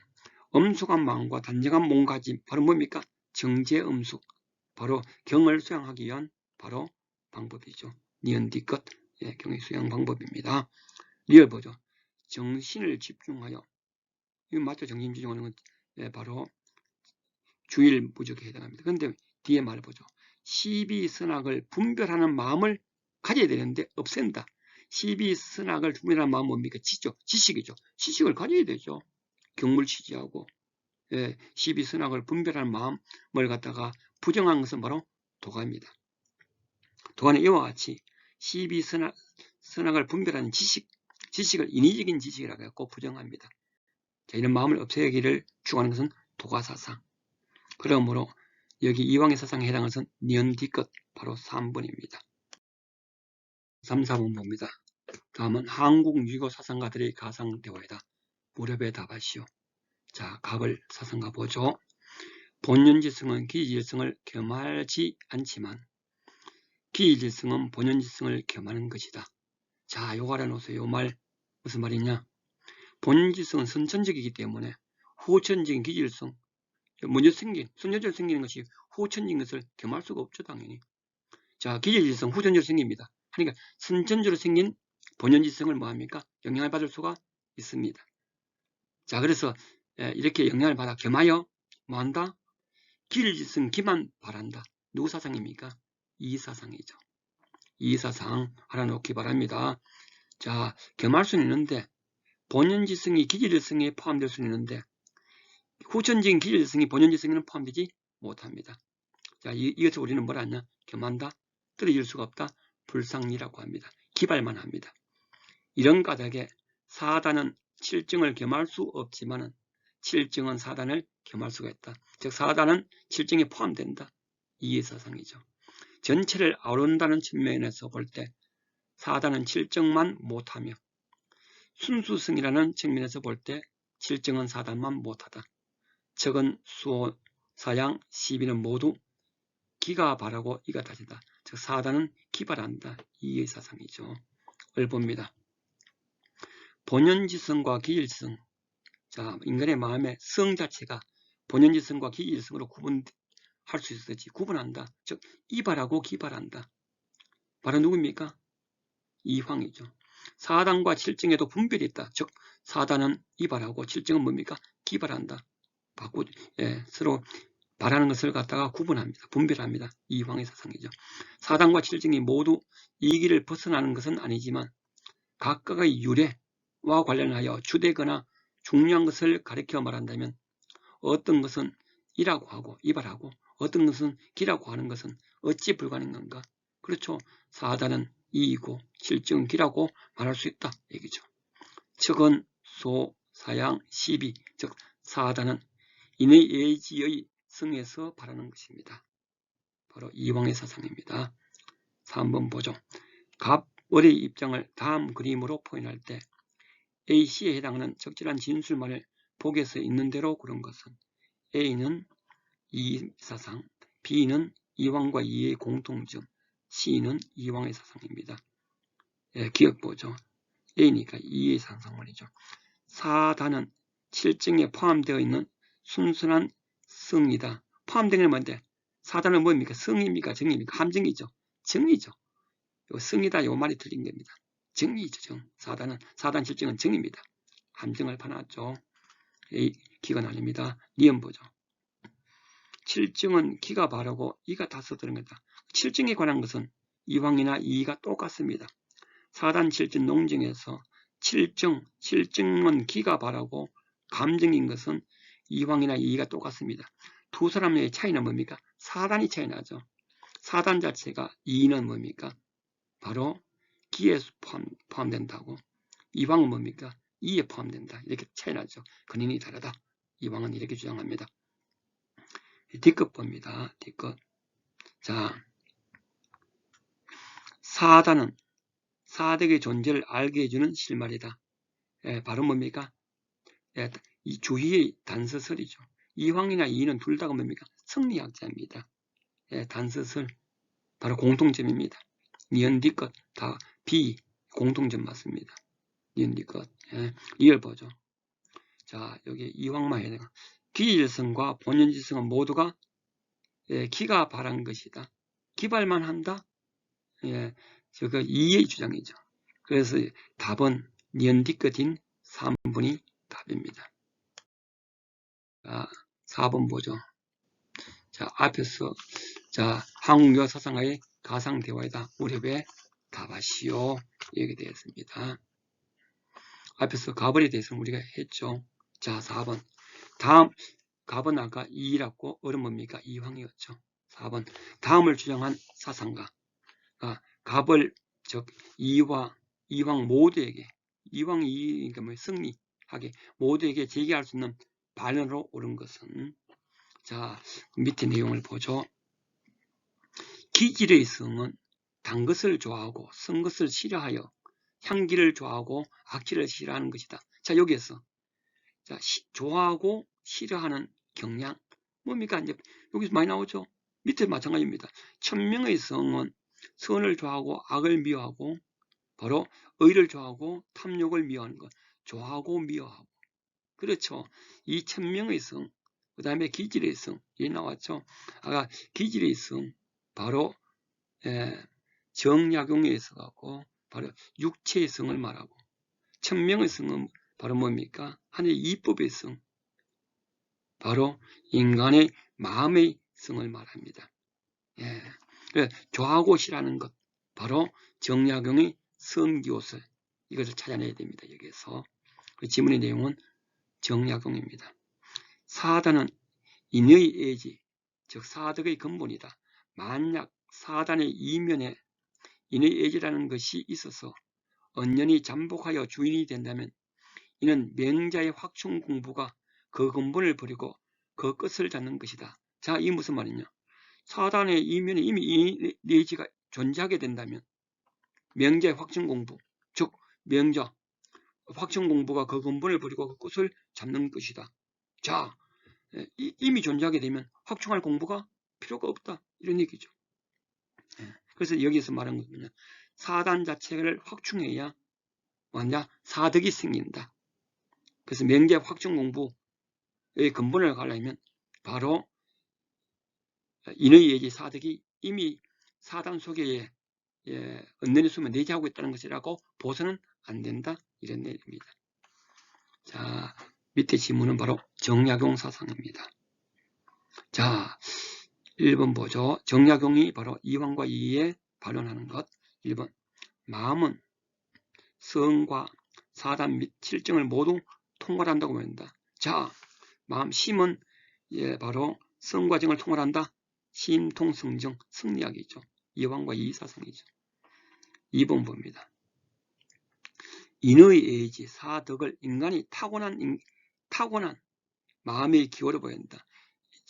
엄숙한 마음과 단정한 몸가짐, 바로 뭡니까? 정제음숙, 바로 경을 수양하기 위한 바로 방법이죠. 니은 뒷끝, 경의 수양 방법입니다. 리을 보죠. 정신을 집중하여, 이거 맞죠? 정신 집중하는 건 바로 주일 무적에 해당합니다. 그런데 뒤에 말을 보죠. 시비선악을 분별하는 마음을 가져야 되는데 없앤다. 시비선악을 분별하는 마음은 뭡니까? 지식이죠. 지식을 가져야 되죠. 경물치지하고 시비선악을 분별하는 마음을 갖다가 부정한 것은 바로 도가입니다. 도가는 이와 같이 시비선악을 분별하는 지식을 인위적인 지식이라고 해서 부정합니다. 자, 이런 마음을 없애기를 추구하는 것은 도가사상. 그러므로 여기 이왕의 사상에 해당하는 것은 니언디껏 바로 3번입니다. 3, 4번 봅니다. 다음은 한국 유교 사상가들의 가상대화이다. 무렵에 답하시오. 자, 갑을 사상가 보죠. 본연지성은 기질성을 겸하지 않지만 기질성은 본연지성을 겸하는 것이다. 자, 요거 알아놓으세요. 요 말 무슨 말이냐? 본연지성은 선천적이기 때문에 후천적인 기질성, 먼저 생긴, 선천적으로 생기는 것이 후천적인 것을 겸할 수가 없죠, 당연히. 자, 기질지성 후천적으로 생깁니다. 그러니까 선천적으로 생긴 본연지성을 뭐합니까? 영향을 받을 수가 있습니다. 자, 그래서 이렇게 영향을 받아 겸하여 뭐한다? 기질지성 기만 바란다. 누구 사상입니까? 이 사상이죠. 이 사상 알아놓기 바랍니다. 자, 겸할 수는 있는데 본연지성이 기질지성에 포함될 수는 있는데 후천적인 기질지성이 본연지성에는 포함되지 못합니다. 자, 이것을 우리는 뭐라 하냐? 겸한다? 떨어질 수가 없다? 불상리라고 합니다. 기발만 합니다. 이런 까닭에 사단은 칠증을 겸할 수 없지만 칠증은 사단을 겸할 수가 있다. 즉 사단은 칠증에 포함된다. 이해 사상이죠. 전체를 아우른다는 측면에서 볼 때 사단은 칠증만 못하며 순수성이라는 측면에서 볼 때 칠증은 사단만 못하다. 척은 수호, 사양, 시비는 모두 기가 바라고 이가 다진다. 즉 사단은 기발한다. 이해 사상이죠. 을봅니다. 본연지성과 기질성. 자, 인간의 마음의 성 자체가 본연지성과 기질성으로 구분할 수 있을지 구분한다. 즉 이발하고 기발한다. 바로 누구입니까? 이황이죠. 사단과 칠증에도 분별이 있다. 즉 사단은 이발하고 칠증은 뭡니까? 기발한다. 서로 바라는 것을 갖다가 구분합니다. 분별합니다. 이황의 사상이죠. 사단과 칠증이 모두 이 길을 벗어나는 것은 아니지만 각각의 유래와 관련하여 주되거나 중요한 것을 가리켜 말한다면 어떤 것은 이라고 하고 이발하고 어떤 것은 기라고 하는 것은 어찌 불가능한가? 그렇죠. 사단은 이이고 칠증은 기라고 말할 수 있다. 얘기죠. 척은 소, 사양, 시비, 즉 사단은 인의 예지의 성에서 바라는 것입니다. 바로 이황의 사상입니다. 3번 보죠. 갑을의 입장을 다음 그림으로 표현할 때 A씨에 해당하는 적절한 진술만을 복에서 있는 대로 그런 것은 A는 이 사상, B는 이황과 이의 공통점, C는 이황의 사상입니다. 기억 보죠. A니까 이의 사상 말이죠. 사단은 칠증에 포함되어 있는 순순한 성이다. 포함되는 건 뭔데? 사단은 뭡니까? 성입니까? 정입니까? 함정이죠. 정이죠. 요 성이다 요 말이 틀린 겁니다. 정이죠. 정. 사단 칠증은 정입니다. 함정을 파놨죠. 기가 날립니다. 니은 보죠. 칠증은 기가 바르고 이가 다써 들은 거다. 칠증에 관한 것은 이황이나 이의가 똑같습니다. 사단 칠증 농증에서 칠증은 기가 바르고 감정인 것은 이황이나 이의가 똑같습니다. 두 사람의 차이는 뭡니까? 사단이 차이 나죠. 사단 자체가 이의는 뭡니까? 바로 기에 포함된다고. 이황은 뭡니까? 이에 포함된다. 이렇게 차이 나죠. 근인이 다르다. 이황은 이렇게 주장합니다. D급 봅니다. D급. 자, 사단은 사덕의 존재를 알게 해주는 실말이다. 바로 뭡니까? 이 주희의 단서설이죠. 이황이나 이의는 둘 다가 뭡니까? 성리학자입니다. 단서설. 바로 공통점입니다. 니은디 것 다 B 공통점 맞습니다. 니은디 것. 이걸 보죠. 자, 여기 이황만 해야 돼요. 기질성과 본연지성은 모두가 기가 바란 것이다. 기발만 한다? 저거 이의 주장이죠. 그래서 답은 니은디 것인 3번이 답입니다. 자, 4번 보죠. 자, 앞에서 자, 한국여 사상가의 가상대화이다. 무렵에 답하시오. 이렇게 되었습니다. 앞에서 갑을에 대해서는 우리가 했죠. 자, 4번. 다음, 갑은 아까 이라고 을은 뭡니까? 이황이었죠. 4번. 다음을 주장한 사상가. 갑을, 즉, 이황 모두에게, 이황 이니까 뭐 승리하게, 모두에게 제기할 수 있는 반론으로 옳은 것은, 자, 밑에 내용을 보죠. 기질의 성은 단 것을 좋아하고 쓴 것을 싫어하여 향기를 좋아하고 악취를 싫어하는 것이다. 자, 여기에서 자, 좋아하고 싫어하는 경향 뭡니까? 이제 여기서 많이 나오죠. 밑에 마찬가지입니다. 천명의 성은 선을 좋아하고 악을 미워하고 바로 의를 좋아하고 탐욕을 미워하는 것. 좋아하고 미워하고. 그렇죠. 이 천명의 성, 그 다음에 기질의 성, 이 나왔죠. 아까 기질의 성, 바로 정약용에 있어갖고 바로 육체의 성을 말하고, 천명의 성은 바로 뭡니까? 하늘의 이법의 성, 바로 인간의 마음의 성을 말합니다. 예. 좋아하고 싫어하는 것, 바로 정약용의 성기옷을, 이것을 찾아내야 됩니다. 여기에서. 지문의 내용은 정약용입니다. 사단은 인의 애지, 즉 사덕의 근본이다. 만약 사단의 이면에 인의 애지라는 것이 있어서 언연히 잠복하여 주인이 된다면 이는 명자의 확충 공부가 그 근본을 버리고 그 끝을 잡는 것이다. 자, 이 무슨 말이냐? 사단의 이면에 이미 인의 애지가 존재하게 된다면 명자의 확충 공부, 즉 명자 확충 공부가 그 근본을 버리고 그 끝을 잡는 것이다. 자, 이미 존재하게 되면 확충할 공부가 필요가 없다. 이런 얘기죠. 그래서 여기서 말한 것은 사단 자체를 확충해야 뭐냐? 사덕이 생긴다. 그래서 명제 확충 공부의 근본을 가려면 바로 인의 예지 사덕이 이미 사단 속에 언론의 숨에 내재하고 있다는 것이라고 보서는 안 된다. 이런 내용입니다. 자, 밑에 지문은 바로 정약용 사상입니다. 자, 1번 보죠. 정약용이 바로 이황과 이에 반론하는 것. 1번, 마음은 성과 사단 및 실정을 모두 통괄한다고 말한다. 자, 마음 심은 바로 성과 정을 통괄한다. 심통성정 승리학이죠. 이황과 이 사상이죠. 2번 봅니다. 인의 의지 사덕을 인간이 타고난 마음의 기호로 보인다.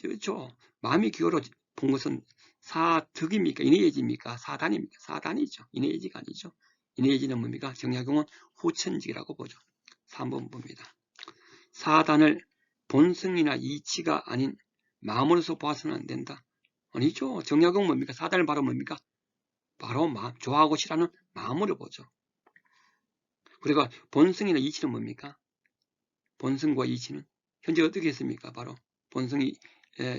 그렇죠. 마음의 기호로 본 것은 사덕입니까? 인의 의지입니까? 사단입니까? 사단이죠. 인의 의지가 아니죠. 인의 의지는 뭡니까? 정약용은 후천직이라고 보죠. 3번 봅니다. 사단을 본성이나 이치가 아닌 마음으로서 봐서는 안 된다. 아니죠. 정약용 뭡니까? 사단을 바로 뭡니까? 바로 마음, 좋아하고 싫어하는 마음으로 보죠. 그러니까 본성이나 이치는 뭡니까? 본성과 이치는 현재 어떻게 했습니까? 바로 본성이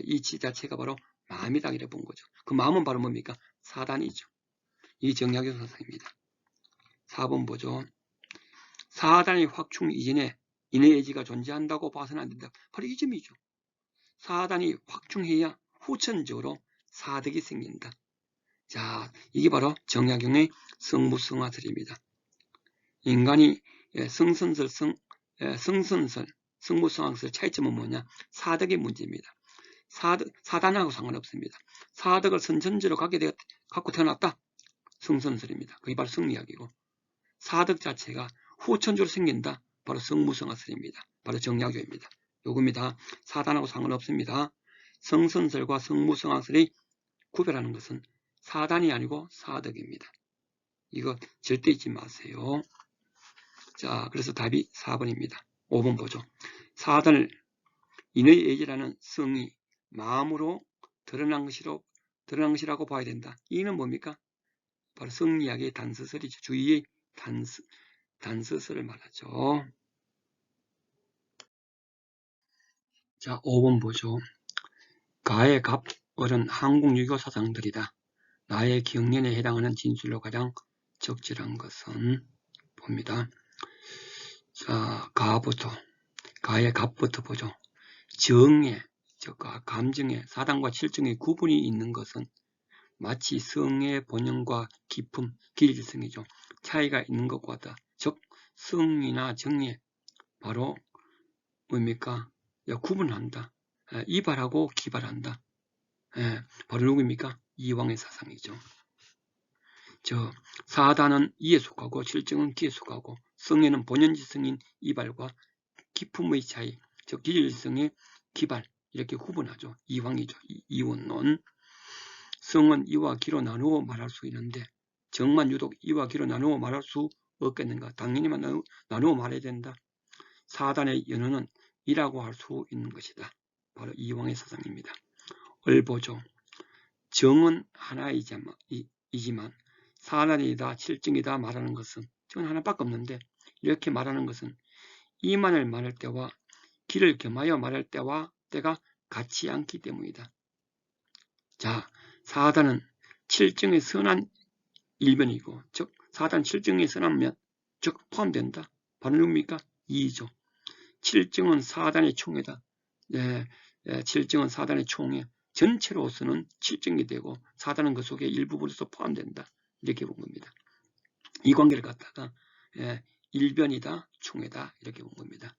이치 자체가 바로 마음이다 이래 본 거죠. 그 마음은 바로 뭡니까? 사단이죠. 이 정약용 사상입니다. 4번 보죠. 사단의 확충 이전에 인의 의지가 존재한다고 봐서는 안 된다. 바로 이 점이죠. 사단이 확충해야 후천적으로 사덕이 생긴다. 자, 이게 바로 정약용의 성무성화설입니다. 인간이 성선설, 성무성화설 차이점은 뭐냐? 사덕의 문제입니다. 사단하고 상관없습니다. 사덕을 선천적으로 갖고 태어났다. 성선설입니다. 그게 바로 성리학이고, 사덕 자체가 후천적으로 생긴다. 바로 성무성화설입니다. 바로 정약용입니다. 요겁니다. 사단하고 상관없습니다. 성선설과 성무성화설이 구별하는 것은 사단이 아니고 사덕입니다. 이거 절대 잊지 마세요. 자, 그래서 답이 4번입니다. 5번 보죠. 사단을 인의 의지라는 성이 마음으로 드러난 것이라고 봐야 된다. 이는 뭡니까? 바로 성리학의 단서설이죠. 주의의 단서설을 말하죠. 자, 5번 보죠. 가의 갑, 을은 한국 유교 사상들이다. 나의 경련에 해당하는 진술로 가장 적절한 것은 봅니다. 자, 가의 갑부터 보죠. 정에, 즉 감정에 사단과 실정의 구분이 있는 것은 마치 성의 본연과 깊음, 길이성이죠. 차이가 있는 것과 같다. 즉 성이나 정에 바로 뭡니까? 구분한다. 이발하고 기발한다. 바로 누구입니까? 이황의 사상이죠. 사단은 이에 속하고 실정은 기에 속하고 성에는 본연지성인 이발과 기품의 차이, 즉 기질성의 기발, 이렇게 구분하죠. 이황이죠. 이원론. 성은 이와 기로 나누어 말할 수 있는데 정만 유독 이와 기로 나누어 말할 수 없겠는가? 당연히만 나누어 말해야 된다. 사단의 연언은 이라고 할 수 있는 것이다. 바로 이황의 사상입니다. 을보죠. 정은 하나이지만 사단이다 칠증이다 말하는 것은 정은 하나밖에 없는데 이렇게 말하는 것은 이만을 말할 때와 기를 겸하여 말할 때가 같지 않기 때문이다. 자, 사단은 칠증의 선한 일변이고 즉 사단 칠증의 선하면 즉 포함된다. 바로 누굽니까? 이죠. 칠증은 사단의 총회다. 칠증은 사단의 총회. 전체로서는 칠증이 되고 사단은 그 속에 일부분에서 포함된다. 이렇게 본 겁니다. 이 관계를 갖다가 일변이다, 총회다 이렇게 본 겁니다.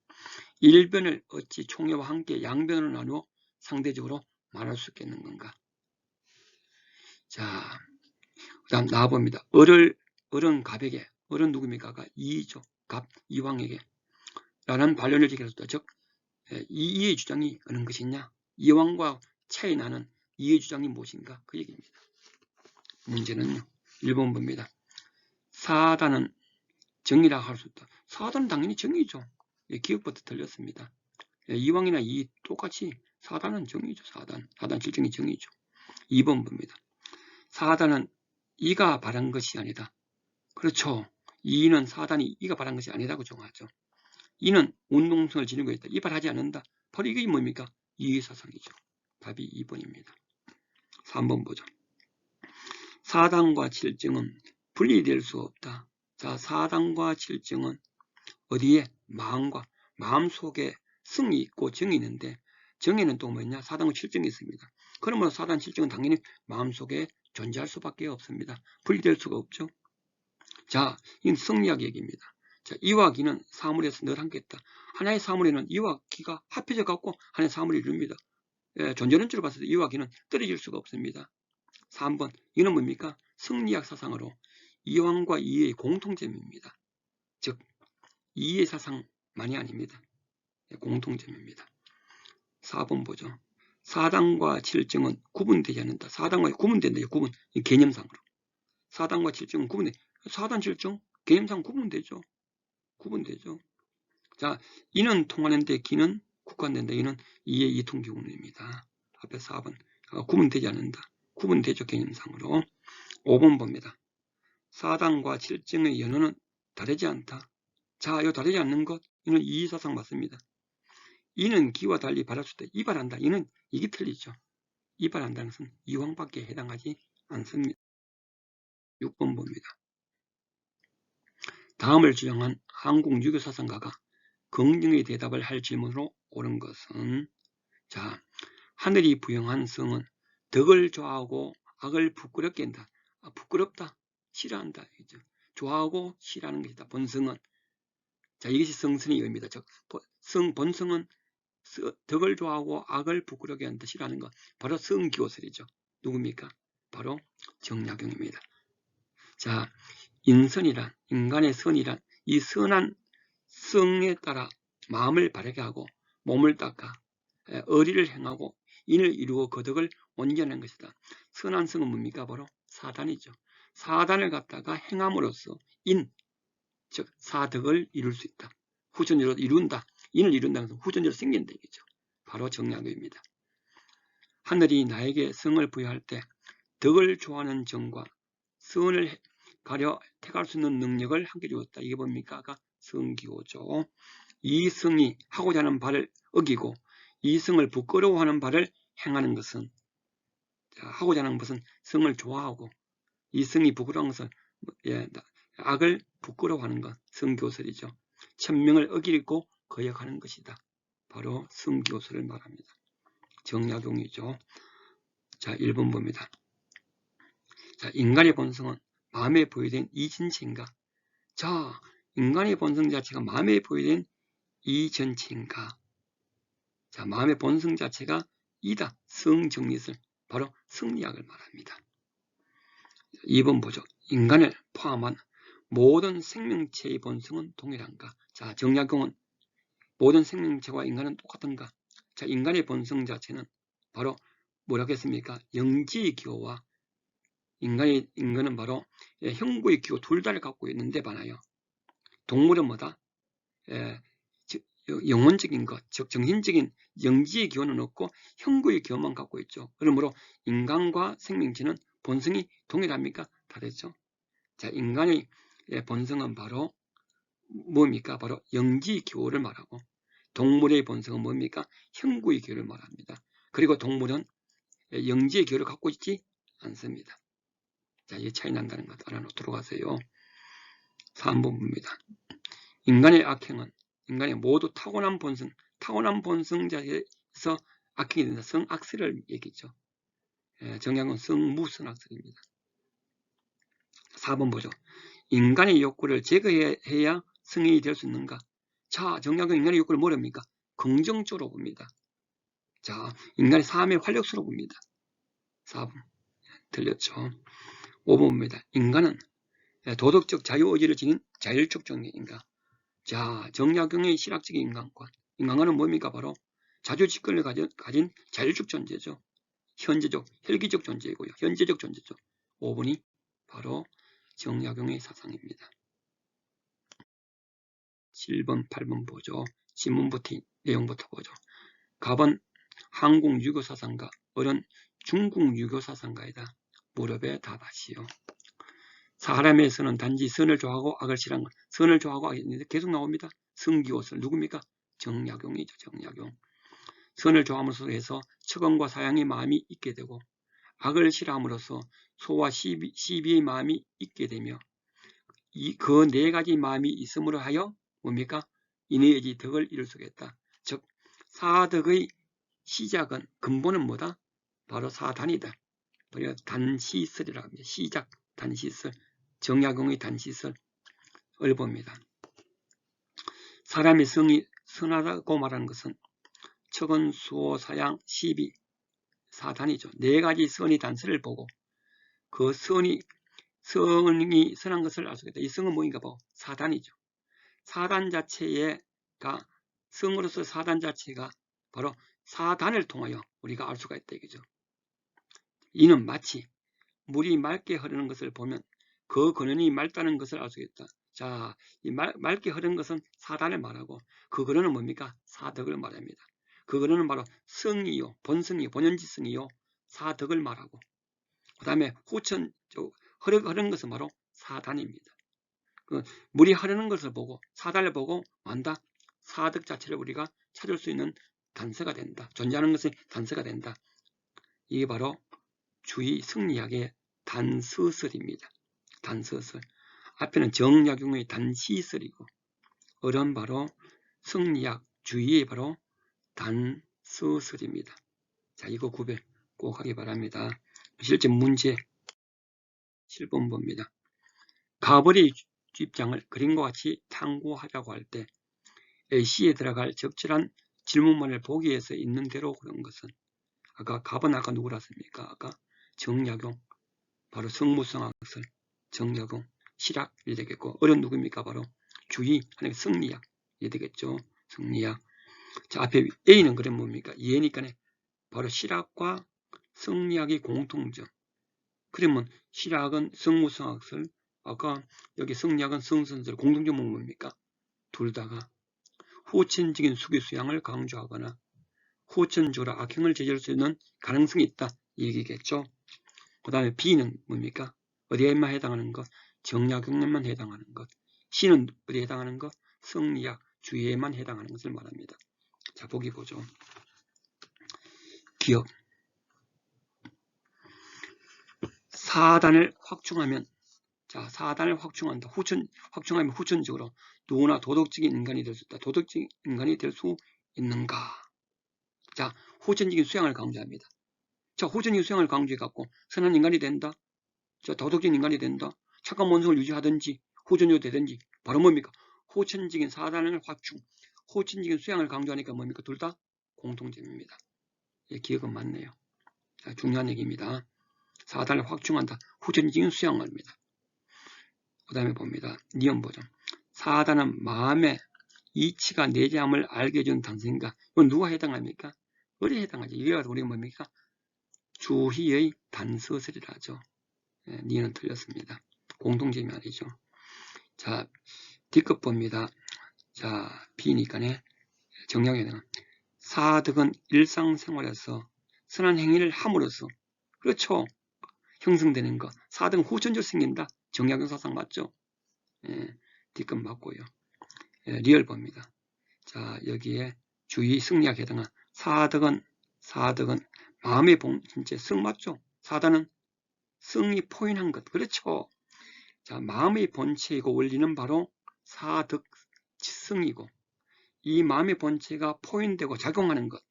일변을 어찌 총회와 함께 양변으로 나누어 상대적으로 말할 수 있겠는 건가? 자, 그 다음 나와봅니다. 을은 갑에게, 을은 누굽니까? 이죠. 갑, 이황에게 라는 반론을 제기했다. 즉 이의 주장이 어느 것이냐? 이황과 차이 나는 이의 주장이 무엇인가? 그 얘기입니다. 문제는요. 1번 봅니다. 사단은 정이라 할 수 있다. 사단은 당연히 정이죠. 기억부터 틀렸습니다. 이황이나 이 똑같이 사단은 정이죠. 사단 실정이 정이죠. 2번 봅니다. 사단은 이가 바란 것이 아니다. 그렇죠. 이는 사단이 이가 바란 것이 아니라고 정하죠. 이는 운동성을 지니고 있다. 이발하지 않는다. 바로 이게 뭡니까? 이의사상이죠. 답이 2번입니다. 3번 보죠. 사단과 칠증은 분리될 수 없다. 자, 사단과 칠증은 어디에? 마음 속에 성이 있고 정이 있는데 정에는 또 뭐냐? 사단과 칠증이 있습니다. 그러므로 사단, 칠증은 당연히 마음속에 존재할 수밖에 없습니다. 분리될 수가 없죠. 자, 이건 성리학 얘기입니다. 자, 이와 기는 사물에서 늘 함께 있다. 하나의 사물에는 이와 기가 합해져 갖고 하나의 사물을 이룹니다. 존재론적으로 봤을 때 이와 기는 떨어질 수가 없습니다. 3번, 이는 뭡니까? 성리학 사상으로 이황과 이의 공통점입니다. 즉, 이의 사상만이 아닙니다. 공통점입니다. 4번 보죠. 사단과 칠증은 구분되지 않는다. 사단과 구분된다. 구분, 개념상으로. 사단과 칠증은 구분돼. 사단, 칠증, 개념상 구분되죠. 구분되죠. 자, 이는 통하는데 기는 국한된다. 이는 이의 이통기운입니다. 앞에 4번. 구분되지 않는다. 구분되죠. 개념상으로. 5번 봅니다. 사단과 칠증의 연호는 다르지 않다. 자, 이 다르지 않는 것, 이는 이의사상 맞습니다. 이는 기와 달리 발할 수 있다. 이발한다. 이는 이게 틀리죠. 이발한다는 것은 이황밖에 해당하지 않습니다. 6번 봅니다. 다음을 주장한 한국 유교 사상가가 긍정의 대답을 할 질문으로 옳은 것은 자, 하늘이 부여한 성은 덕을 좋아하고 악을 부끄럽게 한다. 부끄럽다. 싫어한다. 좋아하고 싫어하는 것이다. 본성은. 자, 이것이 성선의 의미다. 즉, 본성은 덕을 좋아하고 악을 부끄럽게 한다. 싫어하는 것. 바로 성기호설이죠. 누굽니까? 바로 정약용입니다. 자, 인선이란, 인간의 선이란 이 선한 성에 따라 마음을 바르게 하고 몸을 닦아 의리를 행하고 인을 이루고 그 덕을 온전한 것이다. 선한 성은 뭡니까? 바로 사단이죠. 사단을 갖다가 행함으로써 즉 사덕을 이룰 수 있다. 후천적으로 이룬다. 인을 이룬다는 것은 후천적으로 생긴다 얘기죠. 바로 정약입니다. 하늘이 나에게 성을 부여할 때 덕을 좋아하는 정과 선을 가려 택할 수 있는 능력을 함께 주었다. 이게 뭡니까? 아까 성기호죠. 이 성이 하고자 하는 바를 어기고 이 성을 부끄러워하는 바를 행하는 것은 하고자 하는 것은 성을 좋아하고 이 성이 부끄러운 것은 악을 부끄러워하는 것, 성교설이죠. 천명을 어기고 거역하는 것이다. 바로 성교설을 말합니다. 정약용이죠. 자, 1번 봅니다. 자, 인간의 본성은 마음에 보여된 이 전체인가? 자, 인간의 본성 자체가 마음에 보여된 이 전체인가? 자, 마음의 본성 자체가 이다. 성정리설, 바로 성리학을 말합니다. 2번 보죠. 인간을 포함한 모든 생명체의 본성은 동일한가? 자, 정약용은 모든 생명체와 인간은 똑같은가? 자, 인간의 본성 자체는 바로 뭐라고 했습니까? 영지의 기호와 인간은 바로 형부의 기호 둘 다를 갖고 있는데 반하여 동물은 뭐다? 영혼적인 것, 즉 정신적인 영지의 기호는 없고 형부의 기호만 갖고 있죠. 그러므로 인간과 생명체는 본성이 동일합니까? 다르죠. 자, 인간의 본성은 바로 뭡니까? 바로 영지의 기호를 말하고 동물의 본성은 뭡니까? 형부의 기호를 말합니다. 그리고 동물은 영지의 기호를 갖고 있지 않습니다. 자, 이 차이 난다는 것 알아놓도록 하세요. 3번 봅니다. 인간의 악행은 인간의 모두 타고난 본성자에서 악행이 된다. 성악설을 얘기죠. 정약은 성무성악설입니다. 4번 보죠. 인간의 욕구를 제거해야 성인이 될 수 있는가? 자, 정약은 인간의 욕구를 뭐랍니까? 긍정적으로 봅니다. 자, 인간의 삶의 활력소로 봅니다. 4번 틀렸죠. 5번 봅니다. 인간은 도덕적 자유의지를 지닌 자율적 종류인가? 자, 정약용의 실학적인 인간관은 뭡니까? 바로 자주직권을 가진 자율적 존재죠. 현재적, 혈기적 존재이고요. 현재적 존재죠. 5번이 바로 정약용의 사상입니다. 7번, 8번 보죠. 지문부터 내용부터 보죠. 갑은 한국 유교 사상가, 을은 중국 유교 사상가이다. 무렵에 답하시오. 사람에서는 단지 선을 좋아하고 악을 싫어하는 것. 선을 좋아하고 악이 있는데 계속 나옵니다. 성기호설 누굽니까? 정약용이죠. 정약용. 선을 좋아함으로써 해서 척언과 사양의 마음이 있게 되고 악을 싫어함으로써 소와 시비의 마음이 있게 되며 그 네 가지 마음이 있음으로 하여 뭡니까? 인의의 덕을 이룰 수 있겠다. 즉 사덕의 시작은 근본은 뭐다? 바로 사단이다. 우리가 단시설이라고 합니다. 시작 단시설. 정약용의 단시설을 봅니다. 사람의 성이 선하다고 말하는 것은 척은, 수호, 사양, 시비, 사단이죠. 네 가지 선의 단서를 보고 그 성이 선한 것을 알 수 있다. 이 성은 뭐인가 봐? 사단이죠. 사단 자체가 성으로서 사단 자체가 바로 사단을 통하여 우리가 알 수가 있다 이거죠. 이는 마치 물이 맑게 흐르는 것을 보면 그 근원이 맑다는 것을 알 수 있다. 자, 이 맑게 흐르는 것은 사단을 말하고 그 근원은 뭡니까? 사덕을 말합니다. 그 근원은 바로 성이요, 본성이요, 본연지성이요, 사덕을 말하고 그 다음에 흐르는 것은 바로 사단입니다. 그 물이 흐르는 것을 보고 사단을 보고 만다 사덕 자체를 우리가 찾을 수 있는 단서가 된다. 존재하는 것이 단서가 된다. 이게 바로 주의 성리학의 단서설입니다. 단서설. 앞에는 정약용의 단시설이고 을은 바로 성리학 주의의 바로 단서설입니다. 자, 이거 구별 꼭 하기 바랍니다. 실제 문제 7번 봅니다. 가벌의 입장을 그림과 같이 탐구하자고 할 때 A씨에 들어갈 적절한 질문만을 보기 위해서 있는 대로 그런 것은 갑은 아까 누구랐습니까? 아까 정약용, 바로 성무성학설, 정약용, 실학이 되겠고 을은 누구입니까? 바로 주의, 하나의 성리학 이 되겠죠. 성리학. 자, 앞에 A는 그럼 뭡니까? 얘니까 바로 실학과 성리학의 공통점. 그러면 실학은 성무성학설, 아까 여기 성리학은 성선설, 공통점은 뭡니까? 둘 다가 후천적인 수기수양을 강조하거나 후천적으로 악행을 저지를 수 있는 가능성이 있다 이 얘기겠죠. 그 다음에 B는 뭡니까? 어디에만 해당하는 것? 정약용에만 해당하는 것. C는 어디에 해당하는 것? 성리학 주의에만 해당하는 것을 말합니다. 자, 보기 보죠. 기억. 사단을 확충하면, 자, 사단을 확충한다. 확충하면 후천적으로 누구나 도덕적인 인간이 될 수 있다. 도덕적인 인간이 될 수 있는가? 자, 후천적인 수양을 강조합니다. 자, 후천적인 수양을 강조해갖고 선한 인간이 된다. 자, 도덕적인 인간이 된다. 착한 본성을 유지하든지 후천적으로 되든지 바로 뭡니까? 후천적인 사단을 확충, 후천적인 수양을 강조하니까 뭡니까? 둘 다 공통점입니다. 예, 기억은 맞네요. 자, 중요한 얘기입니다. 사단을 확충한다. 후천적인 수양을 합니다. 그 다음에 봅니다. 니은 보죠. 사단은 마음의 이치가 내재함을 알게 해준 단서인가? 이건 누가 해당합니까? 을에 해당하죠. 이게 우리가 뭡니까? 주희의 단서설이라 하죠. 니는 틀렸습니다. 공통점이 아니죠. 자, D급 봅니다. 자, B니까네. 정략에는 사득은 일상생활에서 선한 행위를 함으로써, 그렇죠. 형성되는 것. 사득은 후천적으로 생긴다. 정략용 사상 맞죠? D급 맞고요. 리얼 봅니다. 자, 여기에 주의 승리학 해당한 사득은 마음의 본체 승 맞죠? 사단은 승이 포인한 것. 그렇죠. 자, 마음의 본체이고 원리는 바로 사득승이고, 이 마음의 본체가 포인되고 작용하는 것,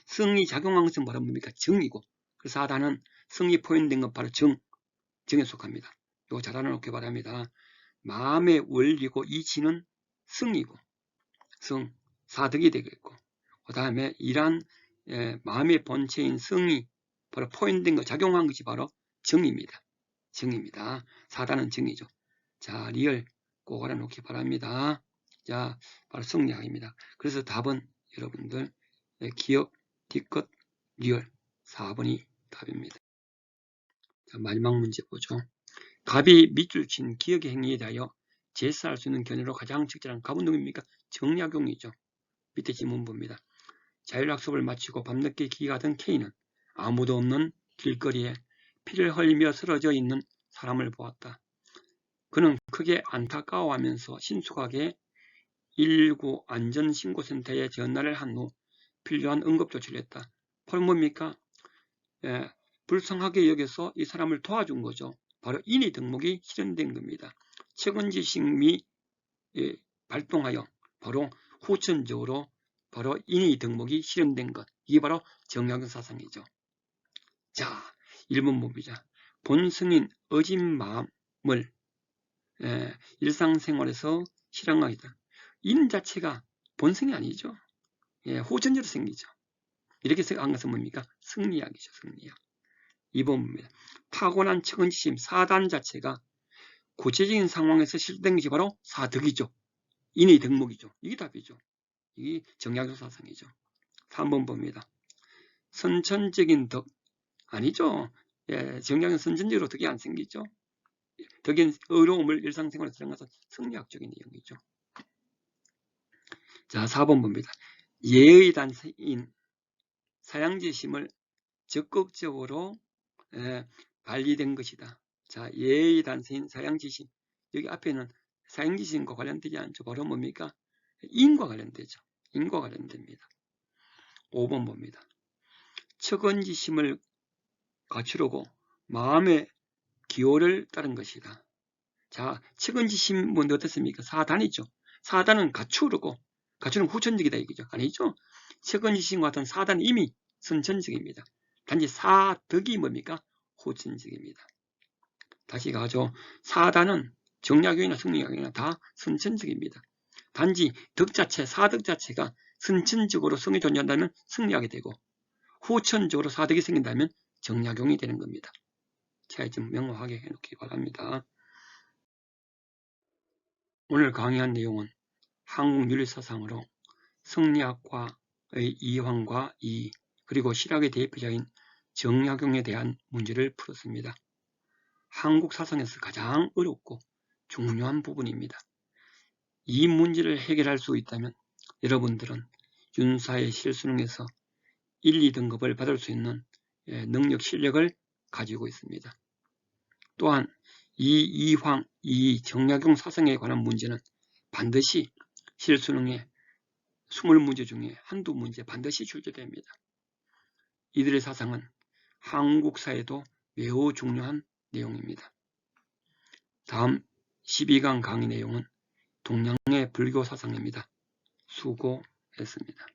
승이 작용한 것은 바로 뭡니까? 정이고, 그 사단은 승이 포인된 것 바로 정에 속합니다. 이거 잘 알아놓기 바랍니다. 마음의 원리고 이 지는 승이고, 사득이 되겠고, 그 다음에 이러한 마음의 본체인 성이 바로 포인된 것, 작용한 것이 바로 정입니다. 정입니다. 사단은 정이죠. 자, 리얼 꼭 알아놓기 바랍니다. 자, 바로 성리학입니다. 그래서 답은 여러분들 기억, D끝, 리얼 4번이 답입니다. 자, 마지막 문제 보죠. 갑이 밑줄 친 기억의 행위에 대하여 제시할 수 있는 견해로 가장 적절한 갑은 누구입니까? 정약용이죠. 밑에 지문 봅니다. 자율학습을 마치고 밤늦게 기가던 K는 아무도 없는 길거리에 피를 흘리며 쓰러져 있는 사람을 보았다. 그는 크게 안타까워하면서 신속하게 119 안전신고센터에 전화를 한 후 필요한 응급조치를 했다. 바로 뭡니까? 불쌍하게 여겨서 이 사람을 도와준 거죠. 바로 인의 덕목이 실현된 겁니다. 책은지식이 발동하여 바로 후천적으로 바로 인의 덕목이 실현된 것. 이게 바로 정약용 사상이죠. 자, 1번 봅니다. 본성인 어진 마음을 일상생활에서 실현하기다. 인 자체가 본성이 아니죠. 후천적으로 생기죠. 이렇게 생각한 것은 뭡니까? 승리학이죠. 승리학. 2번 봅니다. 타고난 측은지심 사단 자체가 구체적인 상황에서 실현된 것이 바로 사덕이죠. 인의 덕목이죠. 이게 답이죠. 이게 정약용 사상이죠. 3번 봅니다. 선천적인 덕 아니죠. 정약용 선천적으로 덕이 안 생기죠. 덕인 어려움을 일상생활에 쓰는 것은 승리학적인 내용이죠. 자, 4번 봅니다. 예의 단서인 사양지심을 적극적으로 발휘된 것이다. 자, 예의 단서인 사양지심. 여기 앞에는 사양지심과 관련되지 않죠. 바로 뭡니까? 인과 관련되죠. 인과 관련됩니다. 5번 봅니다. 척언지심을 갖추려고 마음의 기호를 따른 것이다. 자, 척언지심은 어떻습니까? 사단이죠. 사단은 갖추는 후천적이다 이거죠. 아니죠? 척언지심과 같은 사단은 이미 선천적입니다. 단지 사덕이 뭡니까? 후천적입니다. 다시 가죠. 사단은 정약용이나 승리학용이나 다 선천적입니다. 단지 덕 자체, 사덕 자체가 선천적으로 성이 존재한다면 승리하게 되고 후천적으로 사덕이 생긴다면 정약용이 되는 겁니다. 차이점 명확하게 해놓기 바랍니다. 오늘 강의한 내용은 한국 윤리사상으로 성리학과의 이황과 이 그리고 실학의 대표자인 정약용에 대한 문제를 풀었습니다. 한국 사상에서 가장 어렵고 중요한 부분입니다. 이 문제를 해결할 수 있다면 여러분들은 윤사의 실수능에서 1, 2등급을 받을 수 있는 능력, 실력을 가지고 있습니다. 또한 이 이황, 이 정약용 사상에 관한 문제는 반드시 실수능의 20문제 중에 한두 문제 반드시 출제됩니다. 이들의 사상은 한국 사회도 매우 중요한 내용입니다. 다음 12강 강의 내용은 동양의 불교 사상입니다. 수고했습니다.